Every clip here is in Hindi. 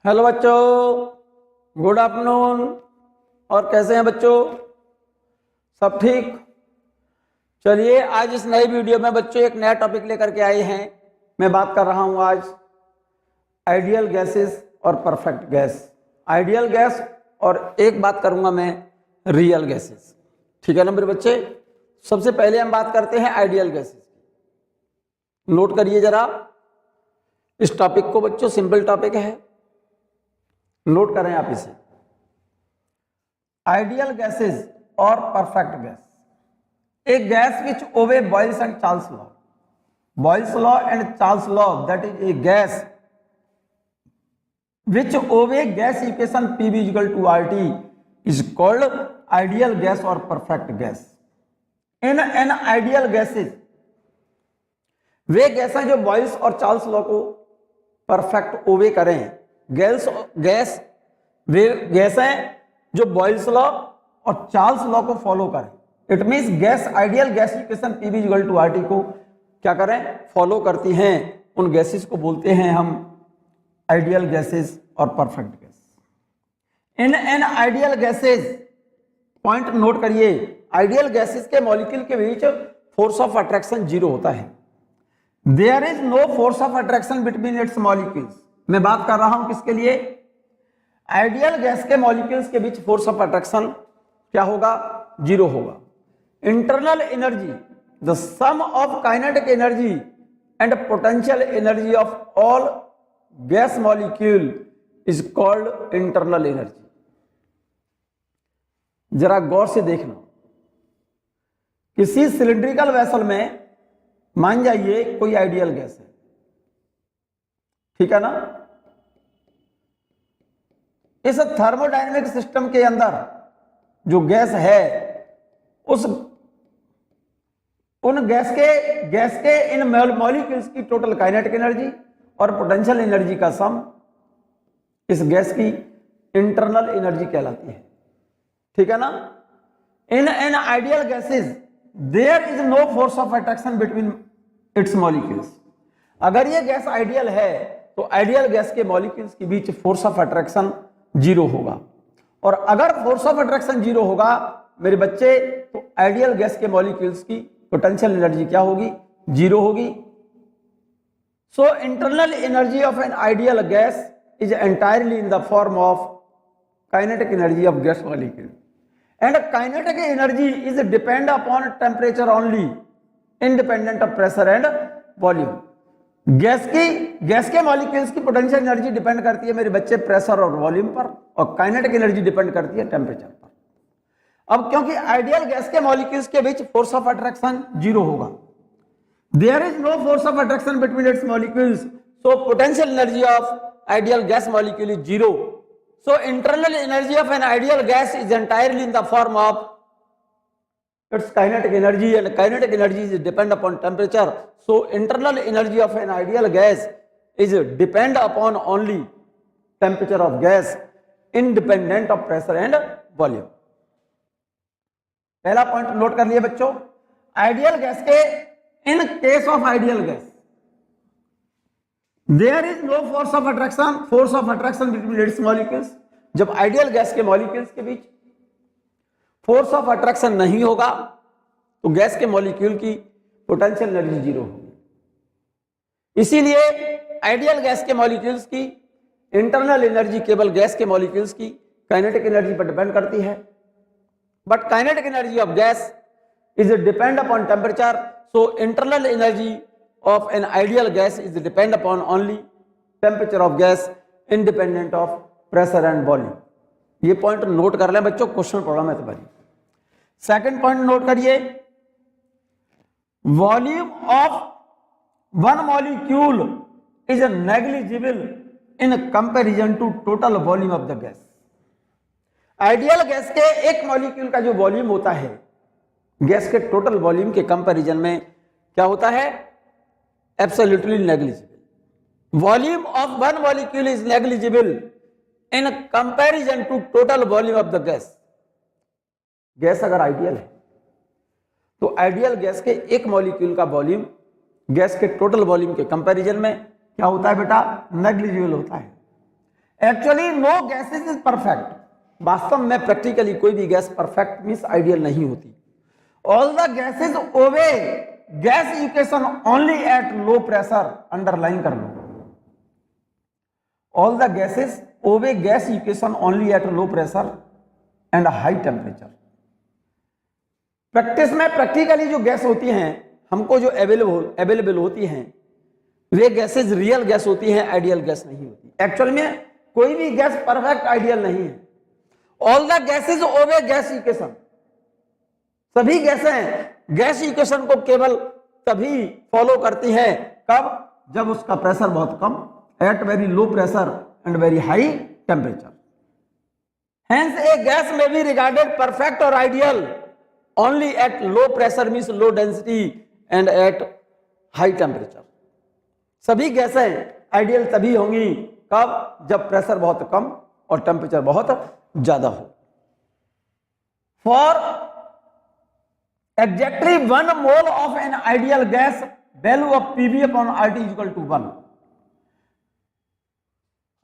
हेलो बच्चों, गुड आफ्टरनून। और कैसे हैं बच्चों? सब ठीक? चलिए, आज इस नई वीडियो में बच्चों एक नया टॉपिक लेकर के आए हैं। मैं बात कर रहा हूं आज आइडियल गैसेस और परफेक्ट गैस। आइडियल गैस और एक बात करूंगा मैं रियल गैसेस। ठीक है ना मेरे बच्चे? सबसे पहले हम बात करते हैं आइडियल गैसेस। नोट करिए जरा इस टॉपिक को बच्चों, सिंपल टॉपिक है, नोट करें आप इसे। आइडियल गैसेस और perfect gas. A gas which obey Boyle's and Charles law. Boyle's law and Charles law, that is a gas which obey gas equation PV is equal to RT is called ideal gas or perfect gas. In an ideal gases, way gas हैं जो बॉयल्स और चार्ल्स लॉ को परफेक्ट ओबे करें। गैस वे गैस हैं जो बॉयल्स लॉ और चार्ल्स लॉ को फॉलो करें। It means gas ideal gas equation PV equal to RT को क्या करें? फॉलो करती हैं। उन गैसेस को बोलते हैं हम आइडियल गैसेस और perfect gas. In an ideal gases, point note करिए, आइडियल गैसेस के मॉलिक्यूल के बीच फोर्स ऑफ अट्रैक्शन 0 होता है। There is no force of attraction between its molecules. मैं बात कर रहा हूं किसके लिए? आइडियल गैस के मॉलिक्यूल्स के बीच फोर्स ऑफ अट्रैक्शन क्या होगा? 0 होगा। Internal energy, the sum of kinetic energy and potential energy of all gas molecule is called internal energy. जरा गौर से देखना, किसी सिलिंड्रिकल वेसल में मान जाइए कोई आइडियल गैस है, ठीक है ना? इस थर्मोडायनेमिक सिस्टम के अंदर जो गैस है, उन गैस के इन मॉलिक्यूल्स की टोटल काइनेटिक एनर्जी और पोटेंशियल एनर्जी का सम इस गैस की इंटरनल एनर्जी कहलाती है। ठीक है ना? In an ideal gases there is no force of attraction between its molecules. अगर ये गैस आइडियल है तो आइडियल गैस के मॉलिक्यूल्स के बीच फोर्स ऑफ अट्रैक्शन 0 होगा। और अगर फोर्स ऑफ अट्रैक्शन 0 होगा मेरे बच्चे, तो आइडियल गैस के मॉलिक्यूल्स की पोटेंशियल एनर्जी क्या होगी? 0 होगी। So internal energy of an ideal gas is entirely in the form of kinetic energy of gas molecule and kinetic energy is depend upon temperature only, independent of pressure and volume. Gas के मॉलिक्यूल्स की पोटेंशियल एनर्जी डिपेंड करती है मेरे बच्चे प्रेशर और वॉल्यूम पर, और काइनेटिक एनर्जी डिपेंड करती है टेम्परेचर पर। अब क्योंकि आइडियल गैस के मॉलिक्यूल्स के बीच फोर्स ऑफ अट्रैक्शन 0 होगा, there is no force of attraction between its molecules, so potential energy of ideal gas molecule is 0. So internal energy of an ideal gas is entirely in the form of its kinetic energy, and kinetic energy is depend upon temperature. So internal energy of an ideal gas is depend upon only temperature of gas, independent of pressure and volume. पहला पॉइंट नोट कर लिए बच्चों। आइडियल गैस के in case of ideal gas there is no force of attraction between its molecules. जब आइडियल गैस के मॉलिक्यूल्स के बीच फोर्स ऑफ अट्रैक्शन नहीं होगा तो गैस के मॉलिक्यूल की पोटेंशियल एनर्जी 0 होगी। इसीलिए आइडियल गैस के मॉलिक्यूल्स की इंटरनल एनर्जी केवल गैस के मॉलिक्यूल्स की काइनेटिक एनर्जी पर डिपेंड करती है, but kinetic energy of gas is depend upon temperature. So internal energy of an ideal gas is depend upon only temperature of gas, independent of pressure and volume. ये पॉइंट नोट कर लें बच्चों, क्वेश्चन प्रॉब्लम है तुम्हारी। सेकंड पॉइंट नोट करिए, volume of one molecule is negligible in comparison to total volume of the gas. Ideal gas के एक मॉलिक्यूल का जो वॉल्यूम होता है गैस के टोटल वॉल्यूम के कंपैरिजन में क्या होता है? Absolutely negligible. Volume of one molecule is negligible in comparison to total volume of the gas. Gas अगर आइडियल है तो आइडियल गैस के एक मॉलिक्यूल का वॉल्यूम गैस के टोटल वॉल्यूम के कंपैरिजन में क्या होता है बेटा? नेग्लिजिबल होता है। Actually no gases is perfect, वास्तव में प्रैक्टिकली कोई भी गैस परफेक्ट मींस आइडियल नहीं होती। All the gases obey gas equation only at low pressure, underline कर लो, all the gases obey gas equation only at low pressure and high temperature. Practice में प्रैक्टिकली जो गैस होती हैं हमको जो अवेलेबल होती हैं वे गैसेज रियल गैस होती हैं, आइडियल गैस नहीं होती। एक्चुअल में कोई भी गैस परफेक्ट आइडियल नहीं है। All the gases obey gas equation, सभी गैसें गैस इक्वेशन को केवल तभी फॉलो करती हैं कब, जब उसका प्रेशर बहुत कम, at very low pressure and very high temperature. Hence a gas may be regarded perfect or ideal only at low pressure means low density and at high temperature. सभी गैसें आइडियल तभी होंगी कब, जब प्रेशर बहुत कम और टेम्परेचर बहुत ज्यादा हो। For exactly 1 mole of an ideal gas, value of PV upon RT is equal to 1।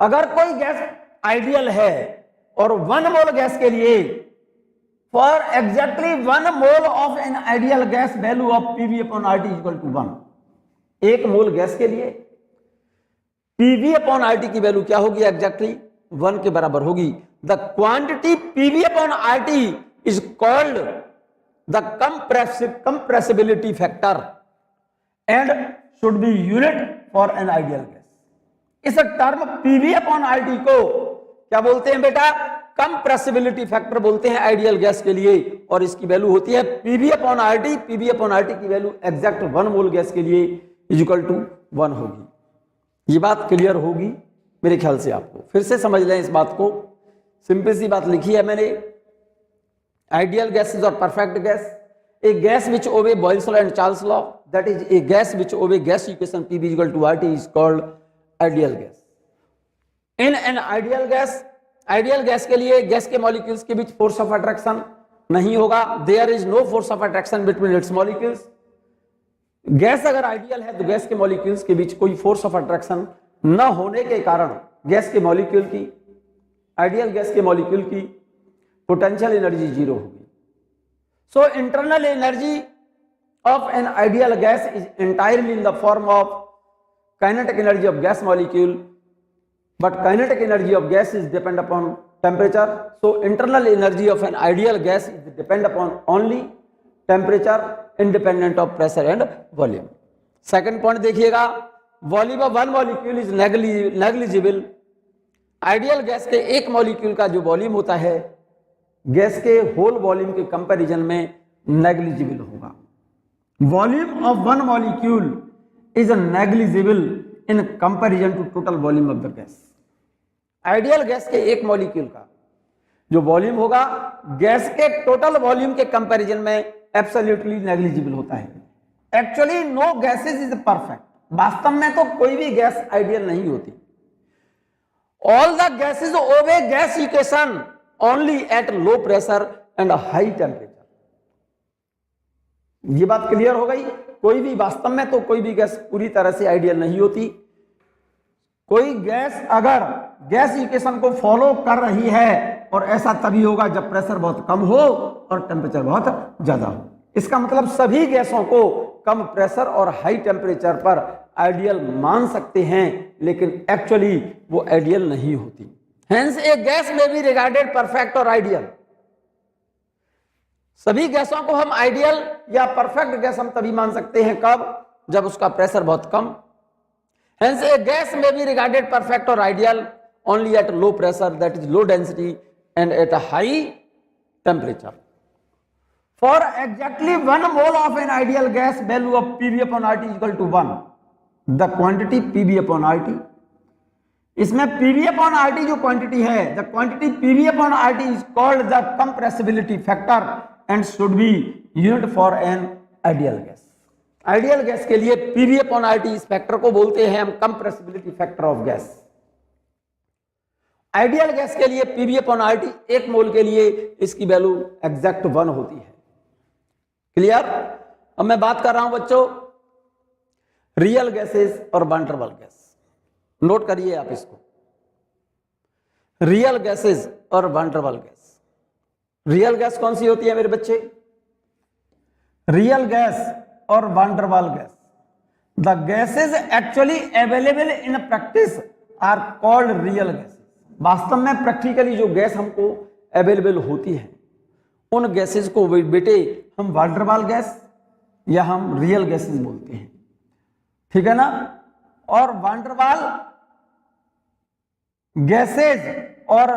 अगर कोई गैस आइडियल है और 1 मोल गैस के लिए, for exactly 1 mole of an ideal gas value of PV upon RT equal to 1। 1 mole gas के लिए पीवी अपॉन आरटी की वैल्यू क्या होगी, एग्जैक्टली 1 के बराबर होगी। The quantity PV upon RT is called the compressibility factor and should be unit for an ideal gas. इस टर्म पीवी अपॉन आरटी को क्या बोलते हैं बेटा, कंप्रेसिबिलिटी फैक्टर बोलते हैं आइडियल गैस के लिए, और इसकी वैल्यू होती है PV upon RT. PV upon RT की वैल्यू एग्जैक्ट 1 मोल गैस के लिए इज इक्वल टू 1 होगी। ये बात क्लियर होगी मेरे ख्याल से आपको। फिर से समझ लें इस बात को, सिंपल सी बात लिखी है मैंने, आइडियल गैसेज और perfect gas. A gas which obey Boyle's law and Charles law, that is a gas which obey gas equation PV equal to RT is called ideal gas. In an ideal gas के लिए गैस के मॉलिक्यूल्स के बीच फोर्स ऑफ अट्रैक्शन नहीं होगा, there is no force of attraction between its molecules. Gas अगर आइडियल है तो गैस के मॉलिक्यूल्स के बीच कोई फोर्स ऑफ अट्रैक्शन न होने के कारण गैस के मॉलिक्यूल की, आइडियल गैस के मॉलिक्यूल की पोटेंशियल एनर्जी 0 होगी। So internal energy of an ideal gas is entirely in the form of kinetic energy of gas molecule, but kinetic energy of gas is depend upon temperature. So internal energy of an ideal gas is depend upon only temperature independent of pressure and volume. Second point देखिएगा, volume of 1 molecule is negligible. Ideal gas के एक मॉलिक्यूल का जो वॉल्यूम होता है गैस के होल वॉल्यूम के कंपैरिजन में नेग्लिजिबल होगा। Volume of 1 molecule is negligible in comparison to total volume of the gas. Ideal gas के एक मॉलिक्यूल का जो वॉल्यूम होगा गैस के टोटल वॉल्यूम के कंपैरिजन में एब्सोल्युटली नेग्लिजिबल होता है। Actually no gases is perfect, वास्तव में तो कोई भी गैस आइडियल नहीं होती। All the gases obey gas equation only at low pressure and high temperature. ये बात क्लियर हो गई। कोई भी वास्तव में तो कोई भी गैस पूरी तरह से आइडियल नहीं होती। कोई गैस अगर गैस इक्वेशन को फॉलो कर रही है और ऐसा तभी होगा जब प्रेशर बहुत कम हो और टेम्परेचर बहुत ज्यादा हो। इसका मतलब सभी गैसों को कम प्रेशर और हाई टेम्परेचर पर आइडियल मान सकते हैं, लेकिन एक्चुअली वो आइडियल नहीं होती। हेंस ए गैस में बी रिगार्डेड परफेक्ट और आइडियल। सभी गैसों को हम आइडियल या परफेक्ट गैस हम तभी मान सकते हैं कब, जब उसका प्रेशर बहुत कम। Hence a gas may be regarded perfect or ideal only at low pressure, that is low density, and at a high temperature. For exactly 1 mole of an ideal gas, value of PV upon RT is equal to 1. The quantity PV upon RT. इसमें PV upon RT जो क्वांटिटी है, the quantity PV upon RT is called the compressibility factor and should be unit for an ideal gas. Ideal gas के लिए पीवी अपॉन आरटी इस फैक्टर को बोलते हैं हम compressibility factor of gas. Ideal gas के लिए पीवी अपॉन आरटी 1 मोल के लिए इसकी वैल्यू एग्जैक्ट 1 होती है। क्लियर? अब मैं बात कर रहा हूं बच्चों रियल गैसेस और van der Waals gas. Note करिए आप इसको। रियल गैसेस और van der Waal gas. Real gas कौन सी होती है मेरे बच्चे? रियल गैस और van der Waal gas. The gases actually available in practice are called real gases. वास्तव में प्रैक्टिकली जो गैस हमको अवेलेबल होती है उन गैसेज को बेटे हम वान डेर वाल गैस या हम रियल गैसेज बोलते हैं, ठीक है ना। और वान डेर वाल गैसेज और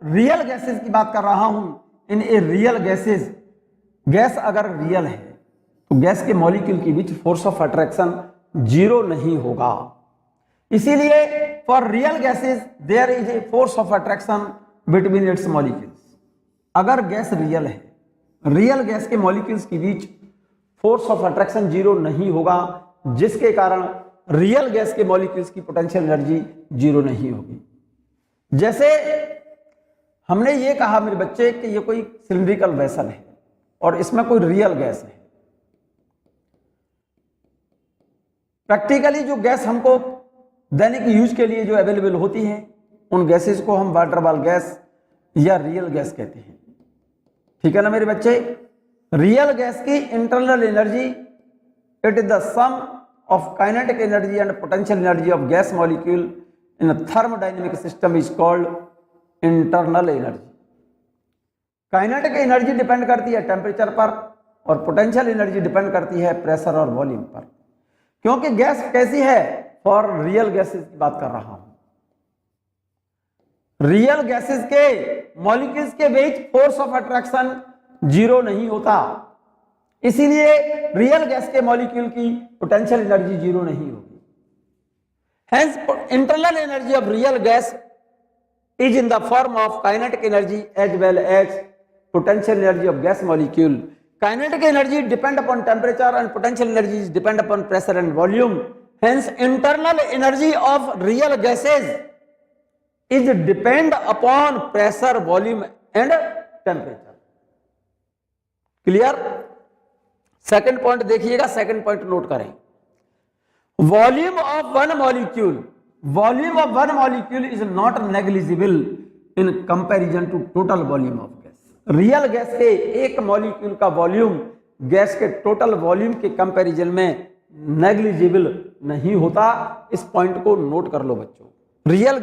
रियल गैसेज की बात कर रहा हूं। In a real gases, gas अगर रियल है तो गैस के मॉलिक्यूल के बीच फोर्स ऑफ अट्रैक्शन जीरो नहीं होगा। इसीलिए for real gases there is a force of attraction between its molecules. अगर गैस रियल है, रियल गैस के मॉलिक्यूल्स के बीच फोर्स ऑफ अट्रैक्शन जीरो नहीं होगा, जिसके कारण रियल गैस के मॉलिक्यूल्स की पोटेंशियल एनर्जी जीरो नहीं होगी। जैसे हमने ये कहा मेरे बच्चे कि ये कोई सिलिंड्रिकल वेसल है और इसमें कोई रियल गैस है। प्रैक्टिकली जो गैस हमको दैनिक यूज के लिए जो अवेलेबल होती है उन गैसेस को हम वान डेर वाल गैस या रियल गैस कहते हैं, ठीक है ना मेरे बच्चे। रियल गैस की internal energy it is the sum of kinetic energy and potential energy of gas molecule in thermodynamic system is called internal energy. Kinetic energy depend करती है टेम्परेचर पर और पोटेंशियल एनर्जी डिपेंड करती है प्रेशर और वॉल्यूम पर। क्योंकि गैस कैसी है, फॉर रियल गैसेस की बात कर रहा हूं। रियल गैसेस के मॉलिक्यूल्स के बीच फोर्स ऑफ अट्रैक्शन जीरो नहीं होता, इसीलिए रियल गैस के मॉलिक्यूल की पोटेंशियल एनर्जी जीरो नहीं होगी। Hence, internal energy of real gas is in the form of kinetic energy as well as potential energy of gas molecule. Kinetic energy depend upon temperature and potential energy is depend upon pressure and volume. Hence, internal energy of real gases is depend upon pressure, volume and temperature. Clear? Second point देखिएगा, सेकंड पॉइंट नोट करें। Volume of one molecule is not negligible in comparison to total volume of gas. Real gas के एक मॉलिक्यूल का वॉल्यूम गैस के टोटल वॉल्यूम के कंपैरिजन में नेग्लिजिबल नहीं होता। इस पॉइंट को नोट कर लो बच्चों। Real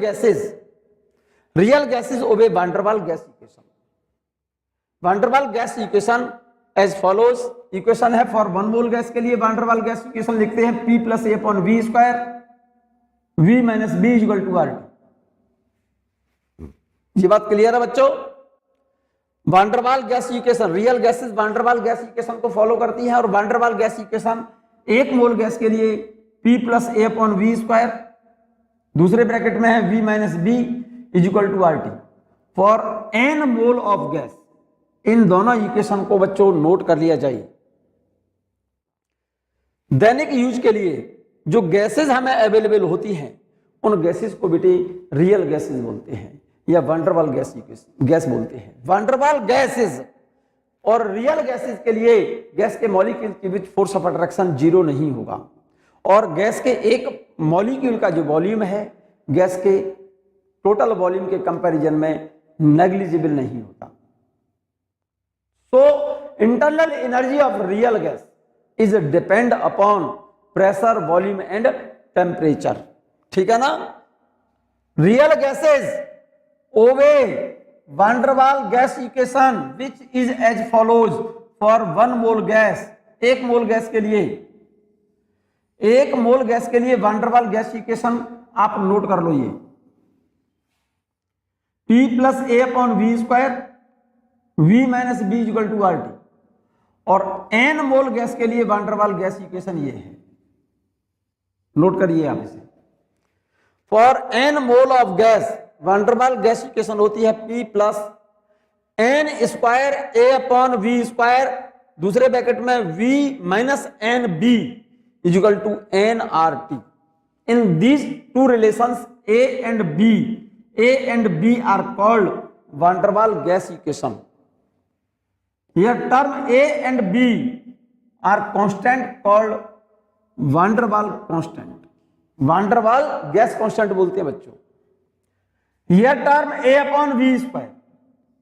gases obey van der Waal gas equation. Van der Waal gas equation as follows. Equation है फॉर वन मोल गैस के लिए van der Waal gas equation लिखते हैं P + A / V² V - B = RT। ये बात क्लियर है बच्चों। Van der Waal gas equation, real gases van der Waal gas equation को फॉलो करती है और van der Waal gas equation एक मोल गैस के लिए P + A / V², दूसरे ब्रैकेट में है V - B = RT for n mole of gas. इन दोनों इक्वेशन को बच्चों नोट कर लिया जाए। दैनिक यूज के लिए जो गैसेस हमें अवेलेबल होती हैं उन गैसेस को बेटे रियल गैसेस बोलते हैं या वान डेर वाल गैस बोलते हैं। वान डेर वाल गैसेस और रियल गैसेस के लिए गैस के मॉलिक्यूल के बीच फोर्स ऑफ अट्रैक्शन जीरो नहीं होगा और गैस के एक मॉलिक्यूल का जो वॉल्यूम है गैस के टोटल वॉल्यूम के कंपैरिजन में नेग्लिजिबल नहीं होता। So, internal energy of real gas is depend upon pressure, volume and temperature. ठीक है ना। Real gases obey van der Waal gas equation which is as follows for one mole gas। एक मोल गैस के लिए van der Waal gas equation आप नोट कर लो। ये P + A / V² V - B = RT और n मोल गैस के लिए van der Waal gas equation ये है, नोट करिए आप इसे। For n mole of gas one der Waal gas equation होती है P + n² A / V², दूसरे ब्रैकेट में V - NB = nRT। In these two relations A and B are called one der Waal gas equation. Here term A and B are constant called van der Waal constant। van der Waal gas constant बोलते हैं बच्चों। Here term A upon V square.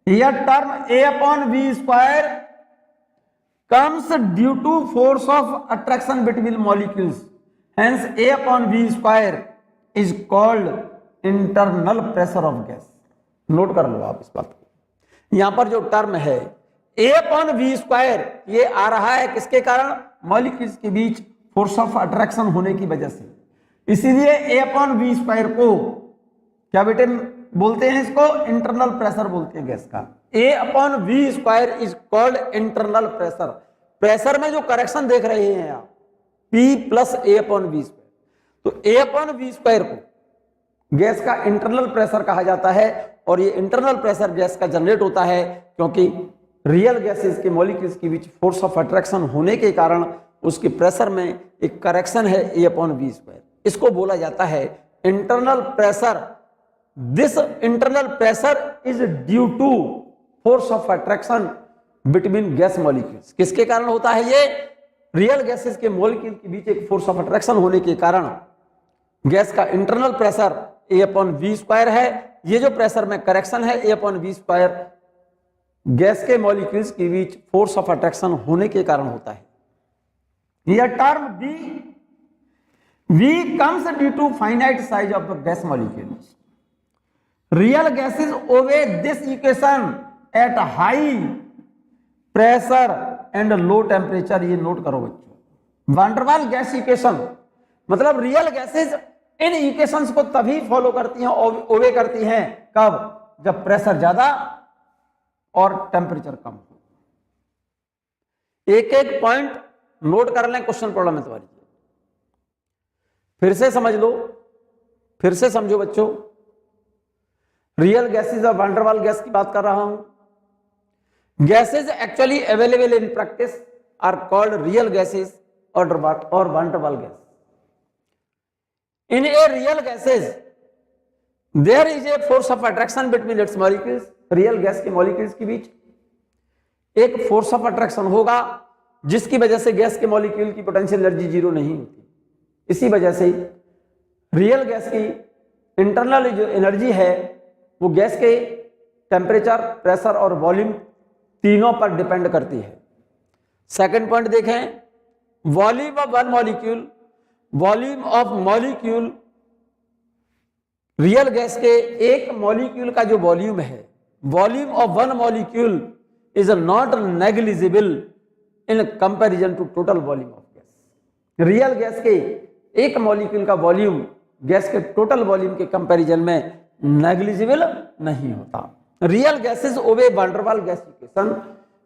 Here term A upon V square comes due to force of attraction between molecules. Hence A upon V square is called internal pressure of gas. Note कर लो आप इस बात को। यहां पर जो टर्म है A upon V square, ये आ रहा है किसके कारण? मॉलिक्यूल्स के बीच फोर्स ऑफ अट्रैक्शन होने की वजह से। इसीलिए A upon V square को क्या बेटे बोलते हैं? इसको इंटरनल प्रेशर बोलते हैं गैस का। A upon V square is called internal pressure. Pressure में जो करेक्शन देख रहे हैं आप, P plus A upon V square, तो A upon V square को गैस का इंटरनल प्रेशर कहा जाता है। और ये इंटरनल प्रेशर गैस का जनरेट होता है क्योंकि रियल गैसेस के मॉलिक्यूल्स के बीच फोर्स ऑफ अट्रैक्शन होने के कारण उसके प्रेशर में एक करेक्शन है A upon V square। इसको बोला जाता है internal pressure. This internal pressure is due to force of attraction between gas molecules। किसके कारण होता है ये? रियल गैसेस के मॉलिक्यूल के बीच एक फोर्स ऑफ अट्रैक्शन होने के कारण गैस का internal pressure A upon V square है। ये जो प्रेशर में करेक्शन है A upon V square gas के मॉलिक्यूल्स के बीच फोर्स ऑफ अट्रैक्शन होने के कारण होता है। यह term V comes due to finite size of the gas molecules। Real gases obey this equation at high pressure and low temperature। ये नोट करो बच्चों, वांडरवाल गैस इक्वेशन मतलब रियल गैसेस इन इक्वेशंस को तभी फॉलो करती हैं, ओबे करती हैं, कब? जब प्रेशर ज्यादा और टेम्परेचर कम हो। एक एक पॉइंट नोट कर लें, क्वेश्चन प्रॉब्लम में तुम्हारी। फिर से समझ लो, फिर से समझो बच्चों। रियल गैसेस और वांडरवाल गैस की बात कर रहा हूं। Gases actually available in practice are called real gases और van der Waal gas. In a real gases there is a force of attraction between its molecules. Real gas के मॉलिक्यूल्स के बीच एक फोर्स ऑफ अट्रैक्शन होगा जिसकी वजह से गैस के मॉलिक्यूल की पोटेंशियल एनर्जी जीरो नहीं होती। इसी वजह से रियल गैस की इंटरनल जो एनर्जी है वो गैस के टेम्परेचर, प्रेशर और वॉल्यूम तीनों पर डिपेंड करती है। सेकंड पॉइंट देखें, volume of one molecule, volume of molecule, real gas के एक मॉलिक्यूल का जो वॉल्यूम है, volume of one molecule is not negligible in comparison to total volume of gas. Real gas के एक मॉलिक्यूल का वॉल्यूम गैस के टोटल वॉल्यूम के कंपैरिजन में नेग्लिजिबल नहीं होता। Real gases obey van der Waal gas equation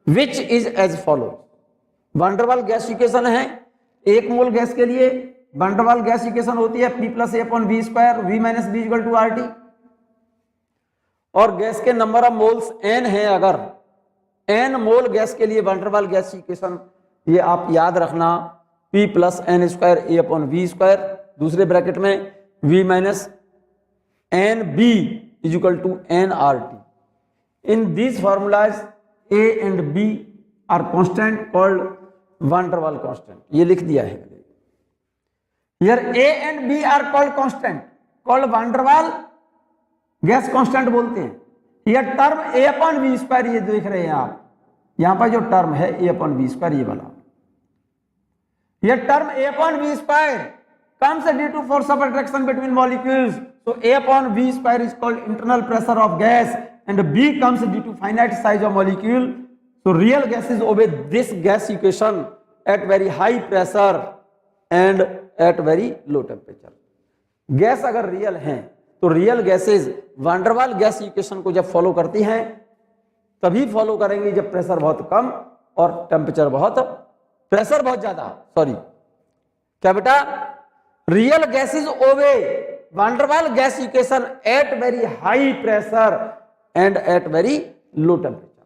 which is as follows. Van der Waal gas equation है, एक मोल गैस के लिए वांडरवाल गैस इक्वेशन होती है P plus A upon V square, V minus B equal to RT। और गैस के नंबर ऑफ मोल्स n है, अगर n मोल गैस के लिए वांडरवाल गैस इक्वेशन ये आप याद रखना, P plus n square A upon V square, दूसरे ब्रैकेट में V minus N B is equal to N R T. In these formulas A and B are constant called van der Waal constant. ये लिख दिया है। Here A and B are called constant called van der Waal gas constant बोलते हैं। Here term A upon V square ये देख रहे हैं आप, यहां पर जो टर्म है ए अपॉन वी स्क्वायर ये वाला, here term A upon V square comes due to force of attraction between molecules. So A upon V square is called internal pressure of gas and B comes due to finite size of molecule. So real gases obey this gas equation at very high pressure and at very low temperature. Gas अगर रियल हैं तो real gases van der Waal gas equation को जब फॉलो करती हैं तभी फॉलो करेंगी जब प्रेशर बहुत कम और टेम्परेचर बहुत, प्रेशर बहुत ज्यादा, सॉरी क्या बेटा, real gases obey van der Waal gas equation at very high pressure and at very low temperature.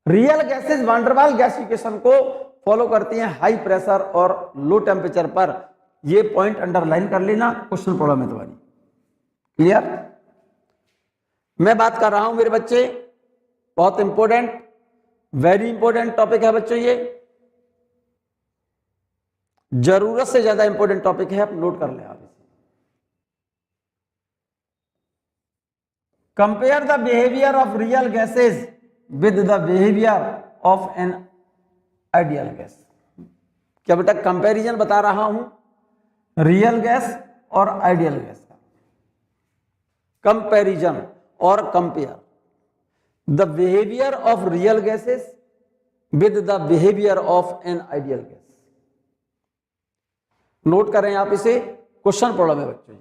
Real gases van der Waal gas equation को फॉलो करती हैं हाई प्रेशर और लो टेम्परेचर पर। ये पॉइंट अंडरलाइन कर लेना, क्वेश्चन प्रॉब्लम है तुम्हारी। क्लियर? मैं बात कर रहा हूं मेरे बच्चे, बहुत इंपॉर्टेंट, वेरी इंपॉर्टेंट टॉपिक है बच्चों, ये जरूरत से ज्यादा इंपॉर्टेंट टॉपिक है, आप नोट कर लें आप इसे। Compare the behaviour of real gases with the behaviour of an ideal gas. क्या बेटा कंपैरिजन बता रहा हूं रियल गैस और आइडियल गैस का, कंपैरिजन और compare the behaviour of real gases with the behaviour of an ideal gas. Note करें आप इसे, क्वेश्चन प्रॉब्लम है बच्चों।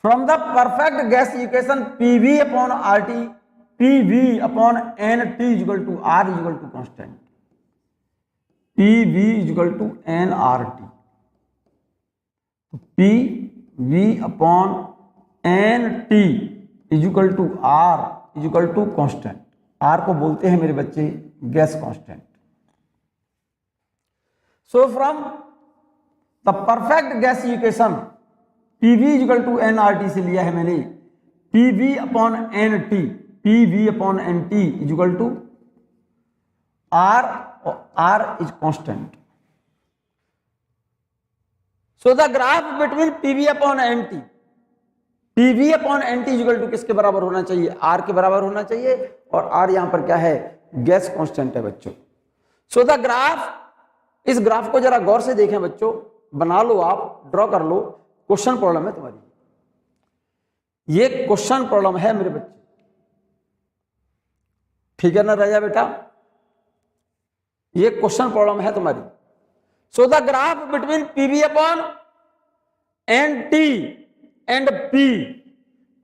From the perfect gas equation PV upon R T, PV upon N T equal to R equal to constant, PV equal to N R T, P V upon N T equal to R equal to constant. R को बोलते हैं मेरे बच्चे gas constant. So from the perfect gas equation PV equal to N R T से लिया है मैंने PV upon N T, PV upon N T equal to R, और R is constant. So the graph between PV upon N T, PV upon N T equal to किसके बराबर होना चाहिए, आर के बराबर होना चाहिए, और आर यहां पर क्या है, गैस कांस्टेंट है बच्चों। सो द ग्राफ, इस ग्राफ को जरा गौर से देखें बच्चों, बना लो आप, ड्रॉ कर लो, क्वेश्चन प्रॉब्लम है तुम्हारी, ये क्वेश्चन प्रॉब्लम है मेरे बच्चे, ठीक है ना राजा बेटा, ये क्वेश्चन प्रॉब्लम है तुम्हारी। So the graph between PV upon N T and P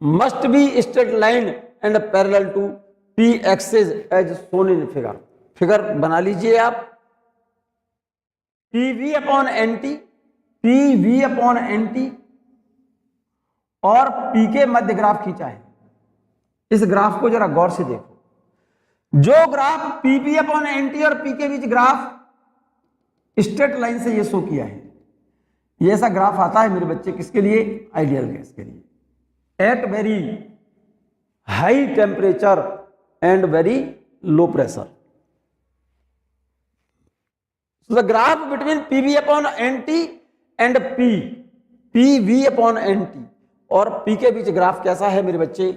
must be straight line and parallel to P axis as shown in figure. Figure बना लीजिए आप, PV upon N T, PV upon N T और पी के मध्य ग्राफ खींचा है। इस ग्राफ को जरा गौर से देखो, जो graph PV upon N T और पी के बीच ग्राफ स्ट्रेट लाइन से ये शो किया है, ये ऐसा ग्राफ आता है मेरे बच्चे किसके लिए, आइडियल गैस के लिए, at very high temperature and very low pressure. So the graph between PV upon NT and P, PV upon NT और P के बीच ग्राफ कैसा है मेरे बच्चे,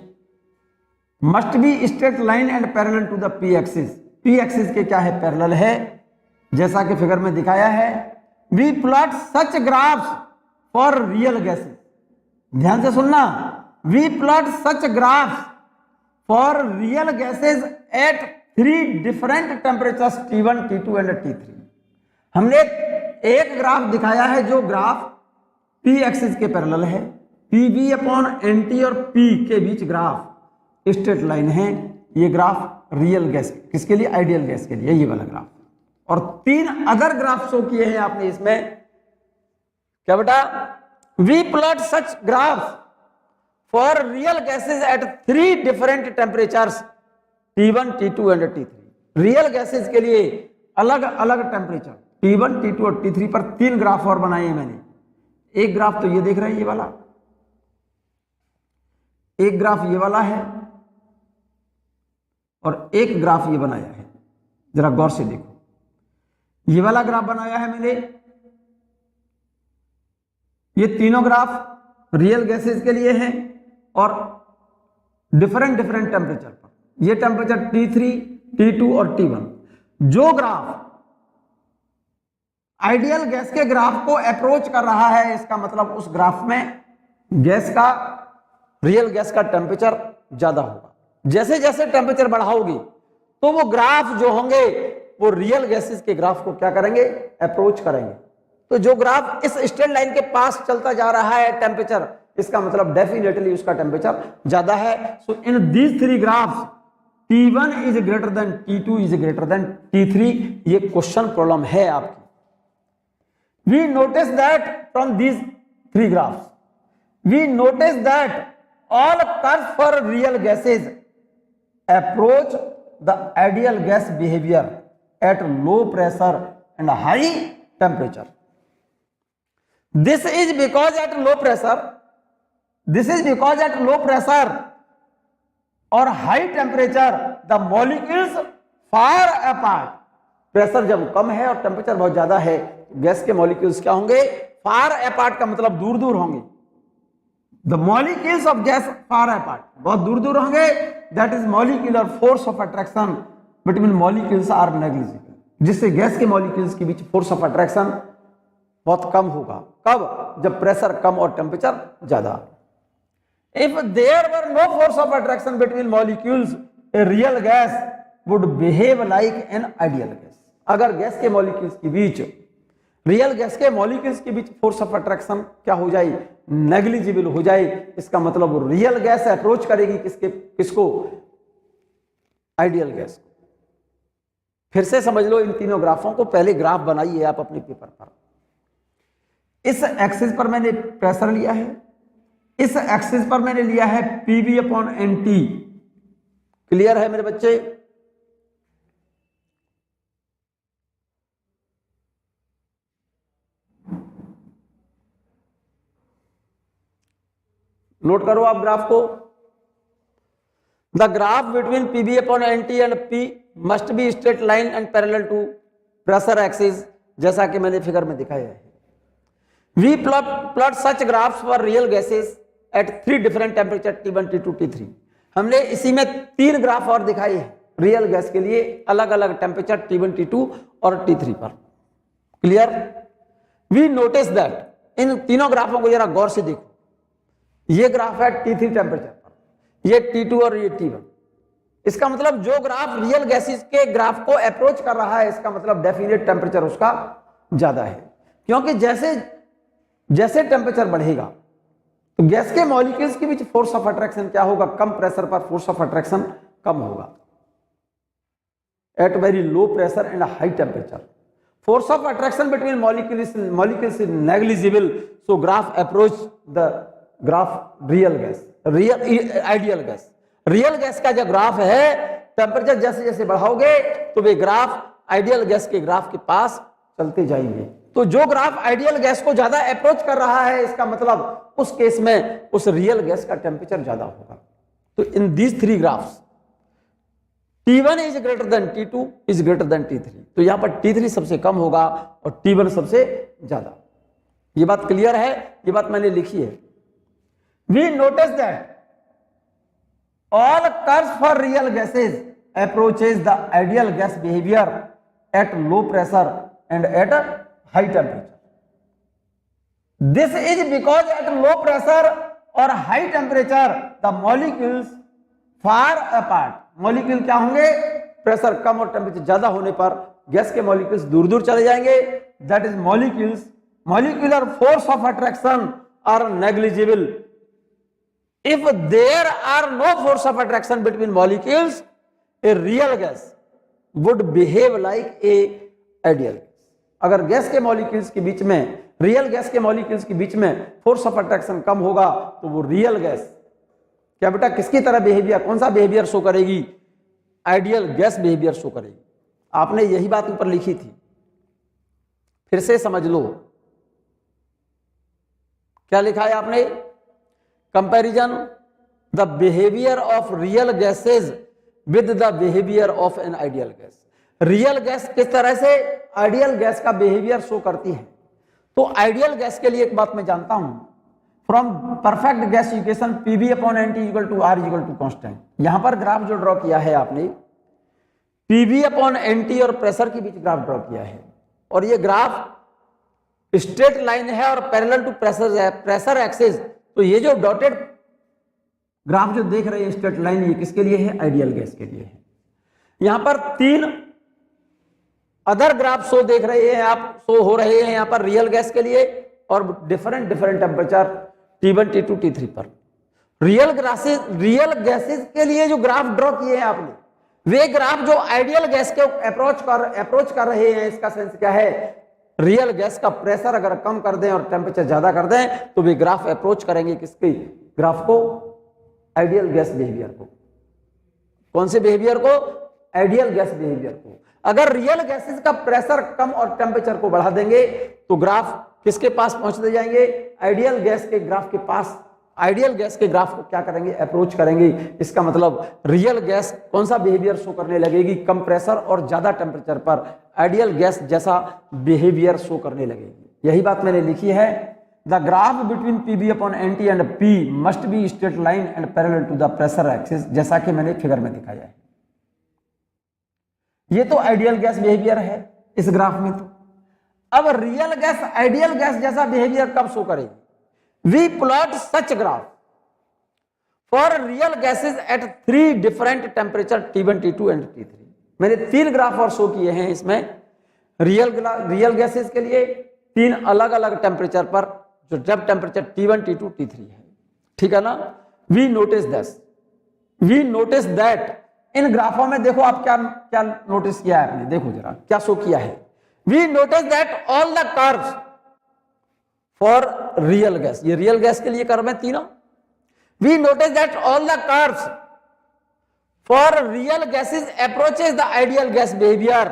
must be straight line and parallel to the P axis. P axis के क्या है, पैरेलल है, जैसा कि फिगर में दिखाया है। We plot such graphs for real gases, ध्यान से सुनना, we plot such graphs for real gases at 3 different temperatures T1, T2 and T3। हमने एक ग्राफ दिखाया है जो ग्राफ P एक्सिस के पैरेलल है, PV अपॉन NT और P के बीच ग्राफ स्ट्रेट लाइन है। ये ग्राफ रियल गैस, किसके लिए, आइडियल गैस के लिए, ये वाला ग्राफ। और 3 अदर ग्राफ शो किए हैं आपने इसमें, क्या बेटा, we plot such graph for real gases at 3 different temperatures T1, T2 and T3। Real gases के लिए अलग अलग टेम्परेचर T1, T2 और T3 पर 3 ग्राफ और बनाए हैं मैंने। एक ग्राफ तो ये देख रहे हैं, ये वाला, एक ग्राफ ये वाला है, और एक ग्राफ ये बनाया है, जरा गौर से देखो, ये वाला ग्राफ बनाया है मैंने। ये तीनों ग्राफ रियल गैसेस के लिए हैं और डिफरेंट टेम्परेचर पर, ये टेम्परेचर T3, T2 और T1। जो ग्राफ आइडियल गैस के ग्राफ को अप्रोच कर रहा है, इसका मतलब उस ग्राफ में गैस का, रियल गैस का टेम्परेचर ज्यादा होगा। जैसे जैसे टेम्परेचर बढ़ाओगे तो वो ग्राफ जो होंगे वो रियल गैसेस के ग्राफ को क्या करेंगे, अप्रोच करेंगे। तो जो ग्राफ इस स्ट्रेट लाइन के पास चलता जा रहा है टेम्परेचर, इसका मतलब डेफिनेटली उसका टेम्परेचर ज्यादा है। So in these 3 graphs T1 is greater than T2 is greater than T3। ये क्वेश्चन प्रॉब्लम है आपकी। We notice that from these 3 graphs, we notice that all curves for real gases approach the ideal gas behavior at low pressure and high temperature. This is because at low pressure or high temperature the molecules far apart. Pressure जब कम है और टेम्परेचर बहुत ज्यादा है, गैस के मॉलिक्यूल्स क्या होंगे, फार अपार्ट का मतलब दूर दूर होंगे, the molecules of gas far apart, बहुत दूर दूर होंगे, that is molecular force of attraction between molecules are negligible, जिससे गैस के मॉलिक्यूल्स के बीच फोर्स ऑफ अट्रैक्शन बहुत कम होगा। कब? जब प्रेशर कम और टेम्परेचर ज्यादा। If there were no force of attraction between molecules, a real gas would behave like an ideal gas. अगर गैस के मॉलिक्यूल्स के बीच, रियल गैस के मॉलिक्यूल्स के बीच फोर्स ऑफ अट्रैक्शन क्या हो जाए? नेग्लिजिबल हो जाए। इसका मतलब रियल गैस अप्रोच करेगी किसको? आइडियल गैस को। फिर से समझ लो इन तीनों ग्राफों को, पहले ग्राफ बनाइए आप अपने पेपर पर। इस एक्सिस पर मैंने प्रेशर लिया है, इस एक्सिस पर मैंने लिया है पीवी अपॉन एनटी। क्लियर है मेरे बच्चे? नोट करो आप ग्राफ को। The graph between PV upon NT and P must be straight line and parallel to pressure axis, जैसा कि मैंने फिगर में दिखाया है। We plot such graphs for real gases at 3 different temperature T1, T2, T3। हमने इसी में 3 ग्राफ और दिखाए हैं रियल गैस के लिए, अलग अलग टेम्परेचर T1, T2 और T3 पर। क्लियर? वी नोटिस दैट इन तीनों ग्राफों को जरा गौर से देखो। ये ग्राफ है T3 टेम्परेचर पर, ये T2 और ये T1। इसका मतलब जो ग्राफ रियल गैसेस के ग्राफ को अप्रोच कर रहा है, इसका मतलब डेफिनेट टेम्परेचर उसका ज्यादा है। क्योंकि जैसे जैसे टेम्परेचर बढ़ेगा तो गैस के मॉलिक्यूल्स के बीच फोर्स ऑफ अट्रैक्शन क्या होगा? कम प्रेशर पर फोर्स ऑफ अट्रैक्शन कम होगा। At very low pressure and high temperature force of attraction between molecules is negligible, so graph approach the graph real gas, ideal gas। Real gas का जो ग्राफ है, टेम्परेचर जैसे जैसे बढ़ाओगे तो वे ग्राफ आइडियल गैस के ग्राफ के पास चलते जाएंगे। तो जो ग्राफ आइडियल गैस को ज्यादा अप्रोच कर रहा है, इसका मतलब उस केस में उस रियल गैस का टेम्परेचर ज्यादा होगा। तो इन these 3 graphs T1 is greater than T2 is greater than T3, तो यहां पर T3 सबसे कम होगा और T1 सबसे ज्यादा। ये बात क्लियर है? ये बात मैंने लिखी है। We notice that all curves for real gases approaches the ideal gas behaviour at low pressure and at high temperature. This is because at low pressure और high temperature the molecules far apart. Molecule क्या होंगे? प्रेशर कम और टेम्परेचर ज्यादा होने पर गैस के मॉलिक्यूल्स दूर दूर चले जाएंगे। That is molecular force of attraction are negligible. If there are no force of attraction between molecules, a real gas would behave like a ideal gas. अगर गैस के मॉलिक्यूल्स के बीच में, रियल गैस के मॉलिक्यूल्स के बीच में फोर्स ऑफ अट्रैक्शन कम होगा तो वो रियल गैस क्या बेटा किसकी तरह बिहेवियर, कौन सा बिहेवियर शो करेगी? आइडियल गैस बिहेवियर शो करेगी। आपने यही बात ऊपर लिखी थी, फिर से समझ लो। क्या लिखा है आपने? Comparison the behaviour of real gases with the behaviour of an ideal gas. Real gas किस तरह से आइडियल गैस का बिहेवियर शो करती है। तो आइडियल गैस के लिए एक बात मैं जानता हूं, from perfect gas equation PV upon NT equal to R equal to constant. यहां पर ग्राफ जो ड्रॉ किया है आपने, पीवी अपॉन एनटी और प्रेशर के बीच ग्राफ ड्रॉ किया है, और ये ग्राफ स्ट्रेट लाइन है और पैरेलल टू प्रेशर एक्सिस। तो ये जो डॉटेड ग्राफ जो देख रहे हैं स्ट्रेट लाइन, ये किसके लिए है? आइडियल गैस के लिए है। यहां पर 3 अदर ग्राफ शो देख रहे हैं आप, शो हो रहे हैं यहां पर रियल गैस के लिए और different temperature T1, T2, T3 पर। रियल गैसेस के लिए जो ग्राफ ड्रॉ किए हैं आपने, वे ग्राफ जो आइडियल गैस के अप्रोच कर रहे हैं। इसका सेंस क्या है? रियल गैस का प्रेशर अगर कम कर दें और टेम्परेचर ज्यादा कर दें तो वे ग्राफ अप्रोच करेंगे किसके ग्राफ को? आइडियल गैस बिहेवियर को। कौन से बिहेवियर को? आइडियल गैस बिहेवियर को। अगर रियल गैसेस का प्रेशर कम और टेम्परेचर को बढ़ा देंगे तो ग्राफ किसके पास पहुंचते जाएंगे? आइडियल गैस के ग्राफ के पास। आइडियल गैस के ग्राफ को क्या करेंगे? अप्रोच करेंगे। इसका मतलब रियल गैस कौन सा बिहेवियर शो करने लगेगी? कम प्रेशर और ज्यादा टेम्परेचर पर आइडियल गैस जैसा बिहेवियर शो करने लगेगी। यही बात मैंने लिखी है। The graph between PV upon NT and P must be straight line and parallel to the pressure axis, जैसा कि मैंने फिगर में दिखाया है। ये तो आइडियल गैस बिहेवियर है इस ग्राफ में। तो अब रियल गैस आइडियल गैस जैसा बिहेवियर कब शो करेगी? We plot such graph for real gases at 3 different temperature T1, T2 and T3। मैंने 3 ग्राफ और शो किए हैं इसमें रियल गैसेस के लिए 3 अलग अलग टेम्परेचर पर, जो जब टेम्परेचर T1, T2, T3 है, ठीक है ना। वी नोटिस दैट इन ग्राफों में देखो आप क्या क्या नोटिस किया है आपने, देखो जरा क्या शो किया है। We notice that all the curves for real gas, ये रियल गैस के लिए कर्व है तीनों। We notice that all the curves for real gases approaches the ideal gas behaviour